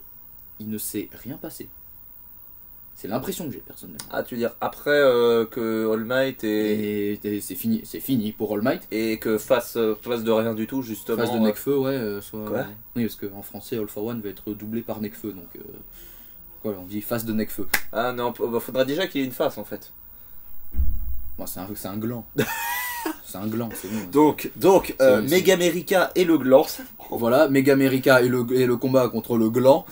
il ne s'est rien passé. C'est l'impression que j'ai personnellement. Ah, tu veux dire après que All Might Et c'est fini pour All Might. Et que face de rien du tout, justement. Face de Nekfeu, ouais, soit. Quoi oui, parce qu'en français, All for One va être doublé par Nekfeu, donc. Quoi, on dit face de Nekfeu. Ah non, bah, faudra déjà qu'il ait une face en fait. Bon, c'est un gland. C'est un gland, c'est bon. Donc Megamerica et le gland. Voilà, Megamerica et le combat contre le gland.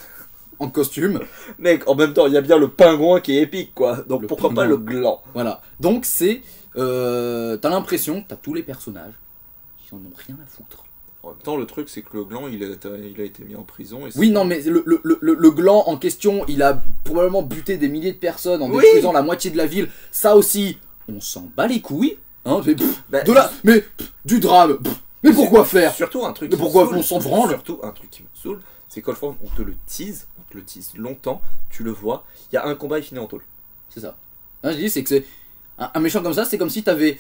En costume. Mec, en même temps, il y a bien le pingouin qui est épique, quoi. Donc pourquoi pas le gland? Voilà. Donc c'est... t'as l'impression que t'as tous les personnages qui en ont rien à foutre. En même temps, le truc, c'est que le gland, il a été mis en prison. Et oui, non, mais le gland en question, il a probablement buté des milliers de personnes en détruisant la moitié de la ville. Ça aussi, on s'en bat les couilles. Hein, mais du drame. Mais pourquoi faire? Surtout un truc mais pourquoi on s'en branle? Surtout un truc qui me saoule, c'est qu'au fond, on te le tease longtemps, tu le vois, il y a un combat, il finit en tôle. C'est ça. Là, je dis, c'est que c'est un méchant comme ça, c'est comme si t'avais...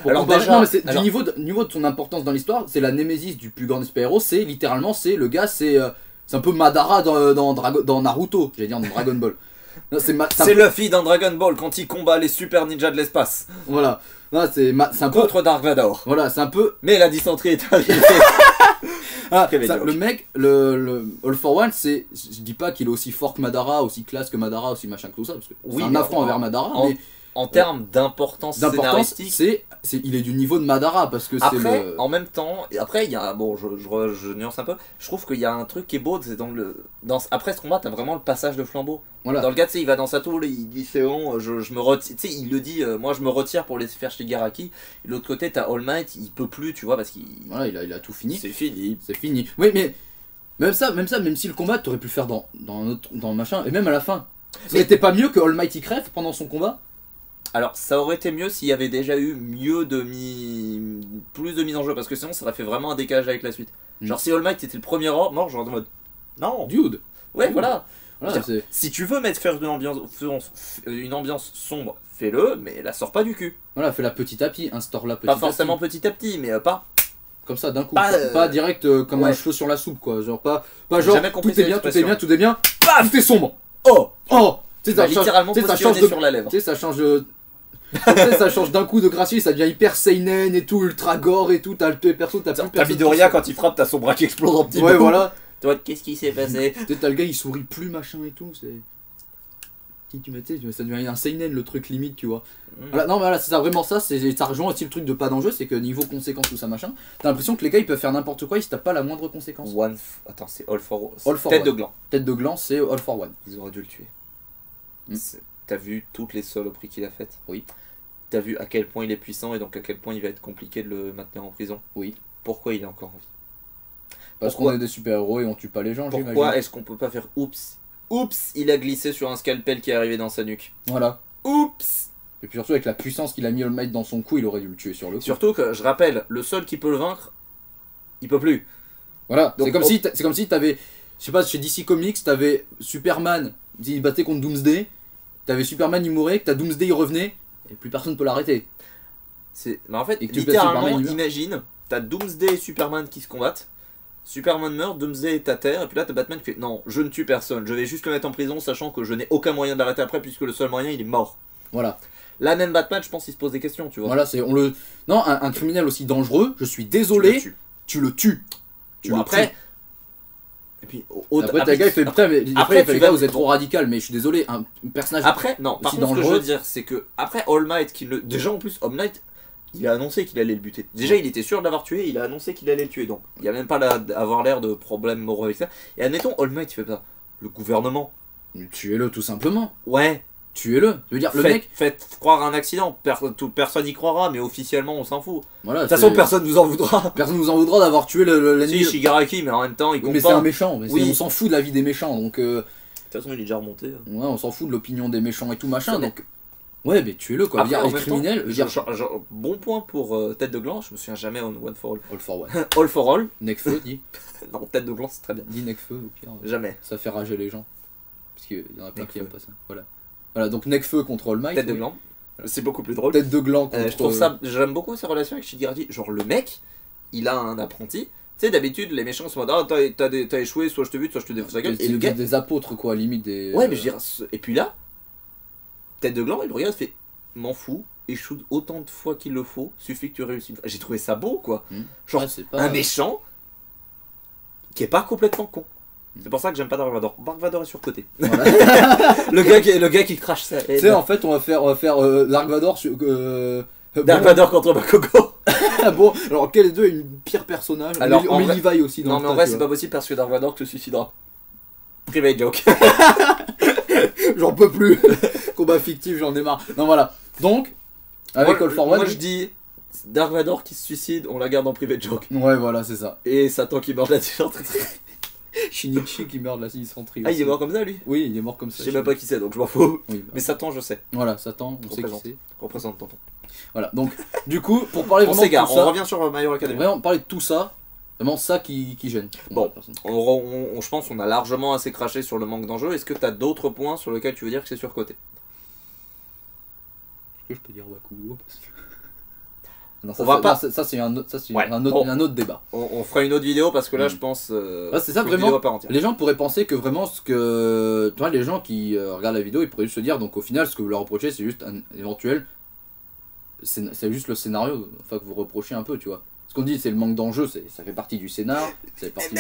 Alors déjà, du niveau de son importance dans l'histoire, c'est la némésis du plus grand des super-héros, c'est littéralement, c'est le gars, c'est un peu Madara dans Naruto, j'allais dire dans Dragon Ball. C'est Luffy dans Dragon Ball quand il combat les super ninjas de l'espace. Voilà. C'est un peu... Contre Dark Vador. Voilà, c'est un peu... Mais la dysenterie est arrivée. Le mec, le All for One, c'est... Je dis pas qu'il est aussi fort que Madara, aussi classe que Madara, aussi machin que tout ça, parce que c'est un affront envers Madara, mais... En termes d'importance scénaristique, il est du niveau de Madara parce que après, c'est le... en même temps, après il y a bon, je nuance un peu. Je trouve qu'il y a un truc qui est beau, c'est après ce combat, t'as vraiment le passage de flambeau. Voilà. Dans le gars, tu sais, il va dans sa tour, il dit c'est bon, je me retire. Tu sais, il le dit, moi je me retire pour laisser faire Shigaraki. Et de l'autre côté, t'as All Might, il peut plus, tu vois, parce qu'il. Voilà, il a tout fini. C'est fini. C'est fini. Oui, mais même si le combat, t'aurais pu le faire dans machin, et même à la fin. C'était pas mieux que All Might y crève pendant son combat? Alors ça aurait été mieux s'il y avait déjà eu plus de mise en jeu, parce que sinon ça aurait fait vraiment un décalage avec la suite. Genre si All Might était le premier mort, genre en mode non dude. Ouais, voilà. Dire, si tu veux faire une ambiance sombre, fais-le, mais la sors pas du cul. Voilà, fais-la petit à petit, instaure-la petit à petit. Pas forcément petit à petit, mais pas comme ça d'un coup, pas direct comme un cheveu sur la soupe, quoi. Genre pas genre tout est bien, paf, tout est sombre. Oh tu sais, littéralement positionné sur la lèvre. Tu sais, ça change ça change d'un coup de gracieux, ça devient hyper seinen et tout, ultra gore et tout, t'as plus personne. T'as Midoriya quand il frappe, t'as son bras qui explose en petits ouais, voilà. Toi, qu'est-ce qui s'est passé? Tu sais, t'as le gars, il sourit plus, machin et tout, c'est... ça devient un seinen le truc limite, tu vois. Voilà, non, voilà, c'est ça, vraiment ça rejoint aussi le truc de pas d'enjeu, c'est que niveau conséquences tout ça machin, t'as l'impression que les gars ils peuvent faire n'importe quoi, ils se tapent pas la moindre conséquence. Attends, c'est All for Tête de gland. Tête de gland, c'est All for One. Ils auraient dû le tuer. T'as vu toutes les saloperies qu'il a faites? Oui. T'as vu à quel point il est puissant et donc à quel point il va être compliqué de le maintenir en prison? Oui. Pourquoi il est encore en vie? Parce qu'on est des super-héros et on tue pas les gens, j'imagine. Pourquoi est-ce qu'on peut pas faire oups, il a glissé sur un scalpel qui est arrivé dans sa nuque? Voilà. Oups. Et puis surtout avec la puissance qu'il a mis All Might dans son cou, il aurait dû le tuer sur le coup. Surtout que, je rappelle, le seul qui peut le vaincre, il peut plus. Voilà, c'est comme si t'avais, je sais pas, chez DC Comics, t'avais Superman, il battait contre Doomsday, t'avais Superman, il mourait, que t'as Doomsday, il revenait, et plus personne peut l'arrêter. Mais en fait, littéralement, imagine, t'as Doomsday et Superman qui se combattent, Superman meurt, Doomsday est à terre, et puis là t'as Batman qui fait non, je ne tue personne, je vais juste le mettre en prison, sachant que je n'ai aucun moyen de l'arrêter après, puisque le seul moyen il est mort. Voilà. Là même Batman, je pense qu'il se pose des questions, tu vois. Voilà, non, un criminel aussi dangereux, je suis désolé, tu le tues. Après. Et puis après t'as gars il fait putain mais après les gars vous êtes trop radical, mais je suis désolé, un personnage après non, par contre dangereux. Ce que je veux dire c'est que après All Might déjà en plus All Might il a annoncé qu'il allait le buter. Déjà il était sûr de l'avoir tué, il a annoncé qu'il allait le tuer, donc il y a même pas avoir l'air de problème moraux avec ça. Et admettons All Might il fait pas le gouvernement. Tuez-le tout simplement. Ouais. Tuez-le. Je veux dire, le mec. Faites croire à un accident. Personne y croira, mais officiellement, on s'en fout. Voilà, de toute façon, personne nous en voudra. Personne nous en voudra d'avoir tué l'ennemi. Si, Shigaraki, mais en même temps, il compte mais pas. Mais c'est un méchant. On s'en fout de la vie des méchants. Donc, de toute façon, il est déjà remonté. Ouais, on s'en fout de l'opinion des méchants et tout machin. Donc, Ouais, mais tuez-le quoi. Après, en Les même criminels, temps, je veux dire, genre, bon point pour Tête de Gland, je me souviens jamais en One for All. all for one. All for All, Necfeu, dit. non, Tête de Gland c'est très bien. Dis Necfeu au pire. Jamais. Ça fait rager les gens. Parce qu'il y en a plein qui Necfeu. aiment pas ça. Voilà. Voilà, donc Necfeu contre All Might. Tête de oui. Gland, c'est beaucoup plus drôle. Tête de gland contre. Je trouve ça, j'aime beaucoup sa relation avec Shigaraki. Genre, le mec, il a un apprenti. Tu sais, d'habitude, les méchants sont en mode, ah, t'as échoué, soit je te bute, soit je te défonce la gueule. Et le gars. Des apôtres quoi, limite des. Ouais, mais je veux dire, et puis là, Tête de Gland, il le regarde, il fait, m'en fous, échoue autant de fois qu'il le faut, suffit que tu réussisses une fois. J'ai trouvé ça beau, quoi. Genre, Ouais, c'est pas. un méchant qui est pas complètement con. C'est pour ça que j'aime pas Dark Vador. Dark Vador est surcoté. Voilà. le gars qui crache ça. Tu sais, en fait, on va faire Dark Vador sur. Dark Vador contre Bakugou. Bon, alors quel des deux est une pire personnage? Alors, On en met vrai- Levi aussi dans Non, le mais en tas, vrai, tu c'est vois. pas possible parce que Dark Vador se suicidera. Private joke. J'en peux plus. Combat fictif, j'en ai marre. Non, voilà. Donc, avec moi, All for One. moi, je dis Dark Vador qui se suicide, on la garde en private joke. Ouais, voilà, c'est ça. Et Satan qui meurt là-dessus. Shinichi qui meurt de la dysenterie. Ah, il est mort comme ça, lui? Oui, il est mort comme Je ça. sais même pas qui c'est, donc je m'en fous. Oui, bah, Mais Satan, je sais. voilà, Satan, on sait qui Représente. c'est. Représente tonton. Voilà, donc, du coup, pour parler On vraiment de s'égare, tout on ça, revient sur My Hero Academia. vraiment parler de tout ça, vraiment ça qui gêne. Bon. la personne. Je pense qu'on a largement assez craché sur le manque d'enjeu. Est-ce que tu as d'autres points sur lesquels tu veux dire que c'est surcoté? Est-ce que je peux dire Bakugo parce que... Non, On va pas- ça c'est un autre, Ouais. un autre débat. On fera une autre vidéo parce que là, je pense. Ouais, c'est ça, une vraiment. vidéo à part entière. Les gens pourraient penser que vraiment ce que. Tu vois, les gens qui regardent la vidéo, ils pourraient juste se dire, donc au final, ce que vous leur reprochez, c'est juste un éventuel. C'est juste le scénario, enfin, que vous reprochez un peu, tu vois. Ce qu'on dit, c'est le manque d'enjeu, ça fait partie du scénar. Ça fait partie...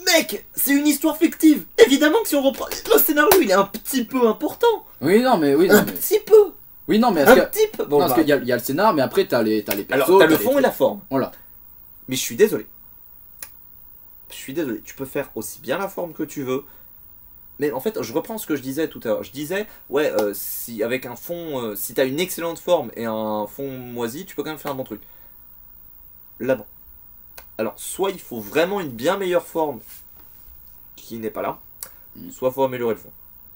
Mec, c'est une histoire fictive. Évidemment que si on reprend. Le scénario, il est un petit peu important. Oui, non, mais. Oui, non, Un mais, petit peu. oui, non, mais Un est-ce que. petit peu. Bon, Non, parce bah, qu'il y a le scénar, mais après, t'as les persos. alors, t'as le les fond et trucs. la forme. Voilà. Mais je suis désolé. Je suis désolé. Tu peux faire aussi bien la forme que tu veux. Mais en fait, je reprends ce que je disais tout à l'heure. Je disais, ouais, si avec un fond, si t'as une excellente forme et un fond moisi, tu peux quand même faire un bon truc. Là, bon. Alors, soit il faut vraiment une bien meilleure forme qui n'est pas là, soit il faut améliorer le fond.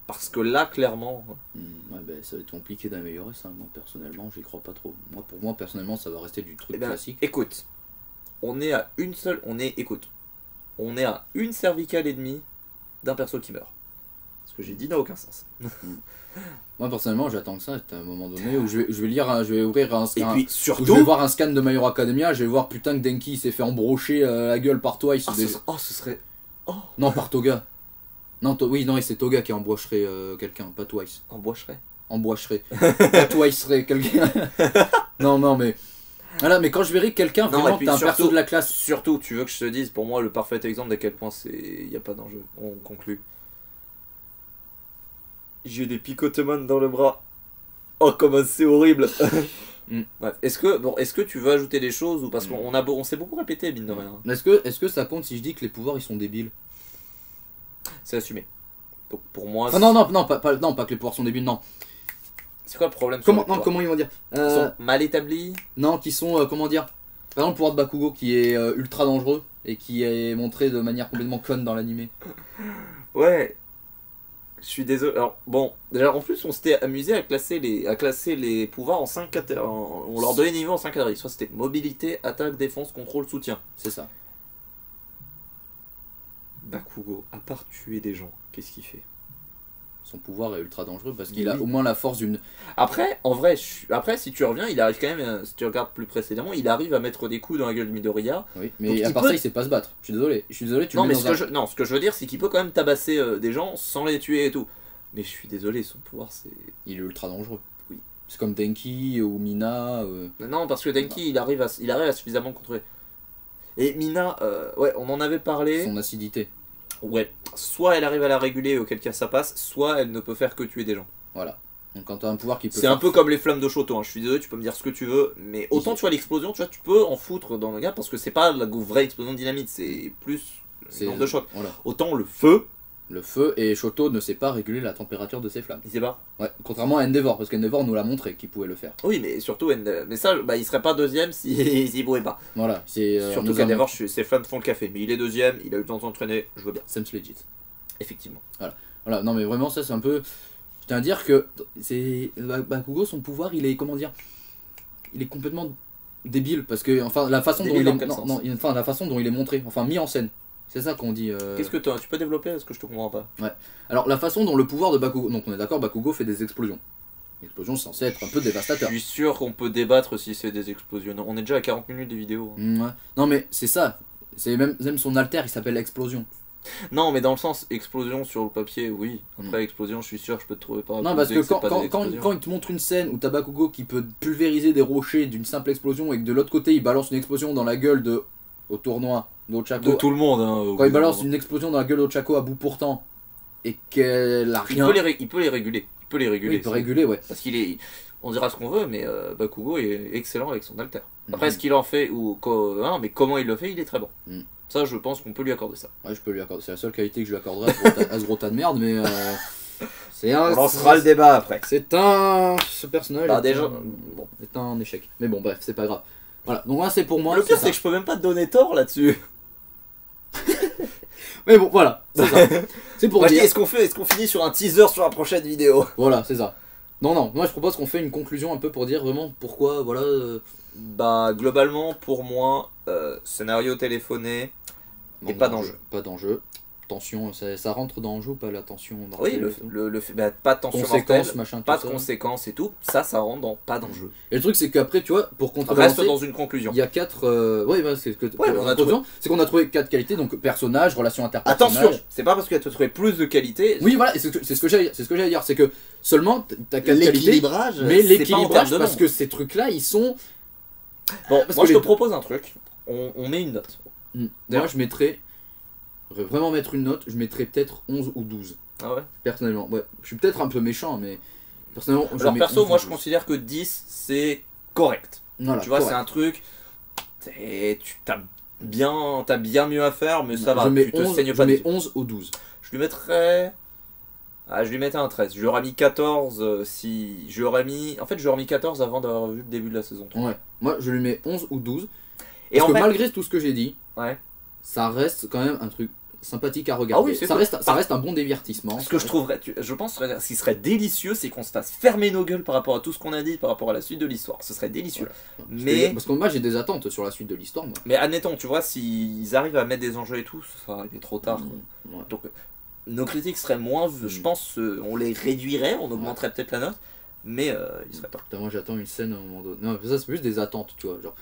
Parce que là, clairement. Ouais, ben, ça va être compliqué d'améliorer ça. Moi, personnellement, j'y crois pas trop. Pour moi, personnellement, ça va rester du truc Eh ben, classique. écoute, on est à une cervicale et demie d'un perso qui meurt. Ce que j'ai dit n'a aucun sens. Moi, personnellement, j'attends que ça. À un moment donné où je vais lire, je vais ouvrir un Et scan. puis Où je vais surtout, voir un scan de My Hero Academia, je vais voir putain que Denki s'est fait embrocher la gueule par Twice. ce serait. Non, par Toga. Non, oui, non, et c'est Toga qui embrocherait quelqu'un, pas Twice. Embrocherait. Embrocherait. Pas Twice serait quelqu'un. non, mais. Voilà, mais quand je verrai quelqu'un, Non, vraiment, et puis t'as un surtout- perso de la classe. Surtout, tu veux que je te dise, pour moi, le parfait exemple d'à quel point il n'y a pas d'enjeu. On conclut. J'ai des picotements dans le bras. Oh, comment c'est horrible. Bref, est-ce que tu veux ajouter des choses ou parce qu'on s'est beaucoup répété, mine de rien. Est-ce que ça compte si je dis que les pouvoirs ils sont débiles? C'est assumé. Pour moi, Enfin, non, pas que les pouvoirs sont débiles, non. c'est quoi le problème sur les pouvoirs Comment ils vont dire Ils sont mal établis. Non, qui sont, comment dire. Par exemple, le pouvoir de Bakugo qui est ultra dangereux et qui est montré de manière complètement conne dans l'animé. Ouais. Je suis désolé. Alors, bon, déjà, en plus, on s'était amusé à classer les pouvoirs en 5 catégories. On leur donnait des niveaux en 5 catégories. Soit c'était mobilité, attaque, défense, contrôle, soutien. C'est ça. Bakugo, à part tuer des gens, qu'est-ce qu'il fait? Son pouvoir est ultra dangereux parce Mais qu'il a oui. au moins la force d'une. Après, en vrai, si tu reviens, il arrive quand même, si tu regardes plus précédemment, il arrive à mettre des coups dans la gueule de Midoriya. Oui, Donc, mais à il part peut- ça, il sait pas se battre. Je suis désolé, tu Non, le mais mets dans un. ce que je veux dire, c'est qu'il peut quand même tabasser des gens sans les tuer et tout. Mais je suis désolé, son pouvoir, c'est... Il est ultra dangereux. Oui. C'est comme Denki ou Mina. Non, parce que Denki, il arrive à suffisamment contrôler. Et Mina, ouais, on en avait parlé. Son acidité. Ouais, soit elle arrive à la réguler, auquel cas ça passe, soit elle ne peut faire que tuer des gens. Voilà. Donc quand t'as un pouvoir qui peut. C'est un peu comme les flammes de Shoto, hein. Je suis désolé, tu peux me dire ce que tu veux, mais autant tu vois l'explosion, tu vois, tu peux en foutre dans le gars parce que c'est pas la vraie explosion de dynamite, c'est plus C'est une onde de choc. Voilà. Autant le feu, Le feu et Shoto ne sait pas réguler la température de ses flammes. il sait pas. Ouais. Contrairement à Endeavor, parce qu'Endeavor nous l'a montré qu'il pouvait le faire. Oui, mais surtout, mais ça, bah, il serait pas deuxième s'il pouvait pas. Voilà. C'est. Surtout qu'Endeavor, ses flammes font le café, mais il est deuxième, il a eu le temps de s'entraîner, je veux bien. Seems legit. Effectivement. Voilà, non mais vraiment ça c'est un peu. je tiens à dire que Bakugo, son pouvoir, il est, comment dire, il est complètement débile parce que, enfin, la façon Débile dont dans quel sens enfin, la façon dont il est montré, enfin, mis en scène. C'est ça qu'on dit. Qu'est-ce que tu peux développer parce que je te comprends pas. Alors, la façon dont le pouvoir de Bakugo, donc on est d'accord, Bakugo fait des explosions. L'explosion c'est censé être un peu dévastateur. Je suis sûr qu'on peut débattre si c'est des explosions. On est déjà à 40 minutes de vidéo. Ouais. Non mais c'est ça. C'est même son alter, il s'appelle Explosion. Non, mais dans le sens explosion sur le papier, oui. Après explosion, je suis sûr, je peux te trouver pas. Non, parce que quand il te montre une scène où t'as Bakugo qui peut pulvériser des rochers d'une simple explosion et que de l'autre côté il balance une explosion dans la gueule au tournoi d'Ochako. De tout le monde. Hein, quand il balance une explosion dans la gueule d'Ochako à bout portant et qu'elle a rien. Il peut les réguler. Il peut les réguler. Oui, il peut réguler, ouais. Parce qu'il est. On dira ce qu'on veut, mais Bakugo est excellent avec son alter. Après, ce qu'il en fait, mais comment il le fait, il est très bon. Ça, je pense qu'on peut lui accorder ça. Ouais, je peux lui accorder. C'est la seule qualité que je lui accorderai à ce gros tas de merde, mais. On lancera le débat après. Ce personnage. Bah, déjà. Bon, est un échec. Mais bon, bref, c'est pas grave. Voilà, donc là, c'est pour moi. Le pire, c'est que je peux même pas te donner tort là-dessus. Mais bon, voilà, c'est ça. C'est pour dire. Est-ce qu'on finit sur un teaser sur la prochaine vidéo? Voilà, c'est ça. Non, moi je propose qu'on fait une conclusion un peu pour dire vraiment pourquoi, voilà. Bah, globalement, pour moi, scénario téléphoné et pas d'enjeu. Pas d'enjeu. Tension, ça rentre dans le jeu ou pas la tension? Oui, pas de tension mortelle, machin, pas de conséquences et tout, ça rentre dans pas d'enjeu. Et le truc c'est qu'après, tu vois, pour contrebalancer, reste dans une conclusion. Il y a 4. Ouais, c'est ce que c'est qu'on a trouvé 4 qualités, donc personnage, relation interpersonnage. Attention, c'est pas parce que tu as trouvé plus de qualités. Oui, voilà, c'est ce que j'allais dire, c'est que seulement t'as 4 qualités, l'équilibrage, mais l'équilibrage, parce parce que ces trucs-là, ils sont. Bon, moi je te propose un truc, on met une note. Moi je mettrais. Vraiment mettre une note, je mettrais peut-être 11 ou 12. Ah ouais? Personnellement, ouais. Je suis peut-être un peu méchant, mais personnellement. Alors perso, moi je considère que 10 c'est correct. Voilà, tu vois, c'est un truc. T'as bien mieux à faire, mais ça va. Tu te saignes pas. Je mets 11 ou 12. Je lui mettrais. Ah, je lui mettais un 13. Je lui aurais mis 14 si. Je lui aurais mis. En fait, je lui aurais mis 14 avant d'avoir vu le début de la saison 3. Ouais. Moi, je lui mets 11 ou 12. Et parce que malgré tout ce que j'ai dit, ouais, ça reste quand même un truc sympathique à regarder. Ah oui, ça reste un bon divertissement. Ce que je pense ce qui serait délicieux, c'est qu'on se fasse fermer nos gueules par rapport à tout ce qu'on a dit, par rapport à la suite de l'histoire. Ce serait délicieux. Voilà. Parce que moi j'ai des attentes sur la suite de l'histoire. Mais admettons, tu vois, s'ils arrivent à mettre des enjeux et tout, ça va arriver trop tard. Ouais. Donc nos critiques seraient moins, je pense, on les réduirait, on augmenterait peut-être la note, mais ils seraient pas. Putain, moi j'attends une scène à un moment donné. Non, ça c'est plus des attentes, tu vois. Genre,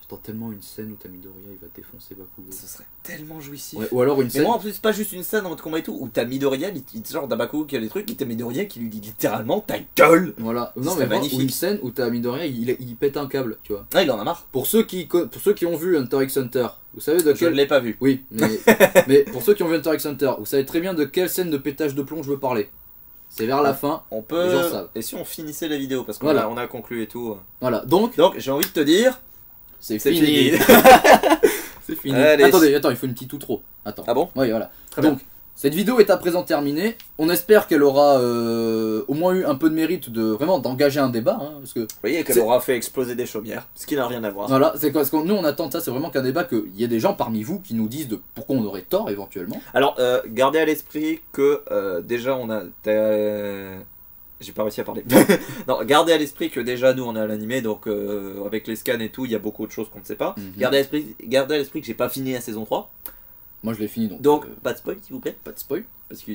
j'attends tellement une scène où Midoriya il va défoncer Bakugo. Ce serait tellement jouissif. Ouais, ou alors une scène. Mais moi en plus, pas juste une scène en mode combat et tout, où Midoriya, genre Bakugo qui a des trucs, et Midoriya qui lui dit littéralement ta gueule. Voilà. Non, mais magnifique. Ou une scène où Midoriya il pète un câble, tu vois. Ah, il en a marre. Pour ceux qui ont vu Hunter x Hunter, vous savez de quel. Je ne l'ai pas vu. Oui, mais pour ceux qui ont vu Hunter x Hunter, vous savez très bien de quelle scène de pétage de plomb je veux parler. C'est vers la fin. On peut. Les gens savent. Et si on finissait la vidéo, parce qu'on a conclu et tout. Voilà. Donc j'ai envie de te dire. C'est fini. C'est fini. Allez, Attends, il faut une petite outro. Attends. Ah bon? Oui, voilà. Donc, cette vidéo est à présent terminée. On espère qu'elle aura au moins eu un peu de mérite d'engager un débat. Hein, parce que oui, et qu'elle aura fait exploser des chaumières. Ce qui n'a rien à voir. Voilà, c'est quoi? Nous on attend ça, c'est vraiment qu'un débat, qu'il y ait des gens parmi vous qui nous disent pourquoi on aurait tort éventuellement. Alors, gardez à l'esprit que déjà on a. J'ai pas réussi à parler. Non, gardez à l'esprit que déjà nous on est à l'animé, donc avec les scans et tout, il y a beaucoup de choses qu'on ne sait pas. Gardez à l'esprit que j'ai pas fini la saison 3. Moi je l'ai fini donc pas de spoil s'il vous plaît. Pas de spoil. Parce que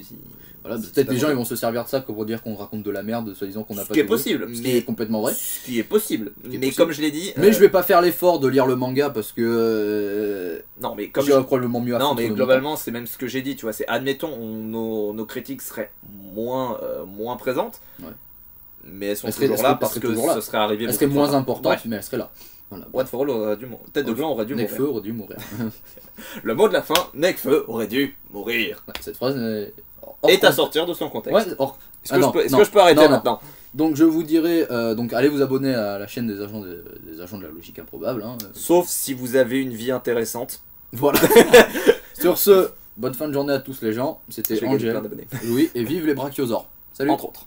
voilà, peut-être les gens ils vont se servir de ça pour dire qu'on raconte de la merde, soi-disant qu'on n'a pas. Ce qui est possible, ce qui est complètement vrai. Ce qui est possible. Mais comme je l'ai dit. Mais je vais pas faire l'effort de lire le manga parce que. Non mais comme j'ai probablement mieux à non mais globalement c'est même ce que j'ai dit, tu vois, c'est admettons nos critiques seraient moins présentes. Ouais. Mais elles sont toujours là parce que ce serait arrivé. Elle serait moins importante, mais elle serait là. Voilà. One for All aurait dû mourir. Tête de gland aurait dû mourir. Nekfeu aurait dû mourir. Le mot de la fin, Nekfeu aurait dû mourir. Ouais, cette phrase est à sortir de son contexte. Ouais, est-ce que je peux arrêter maintenant? Donc je vous dirais, donc allez vous abonner à la chaîne des agents de la logique improbable. Hein. Sauf si vous avez une vie intéressante. Voilà. Sur ce, bonne fin de journée à tous les gens. C'était Angel, Louis et vive les brachiosaures. Salut. Entre autres.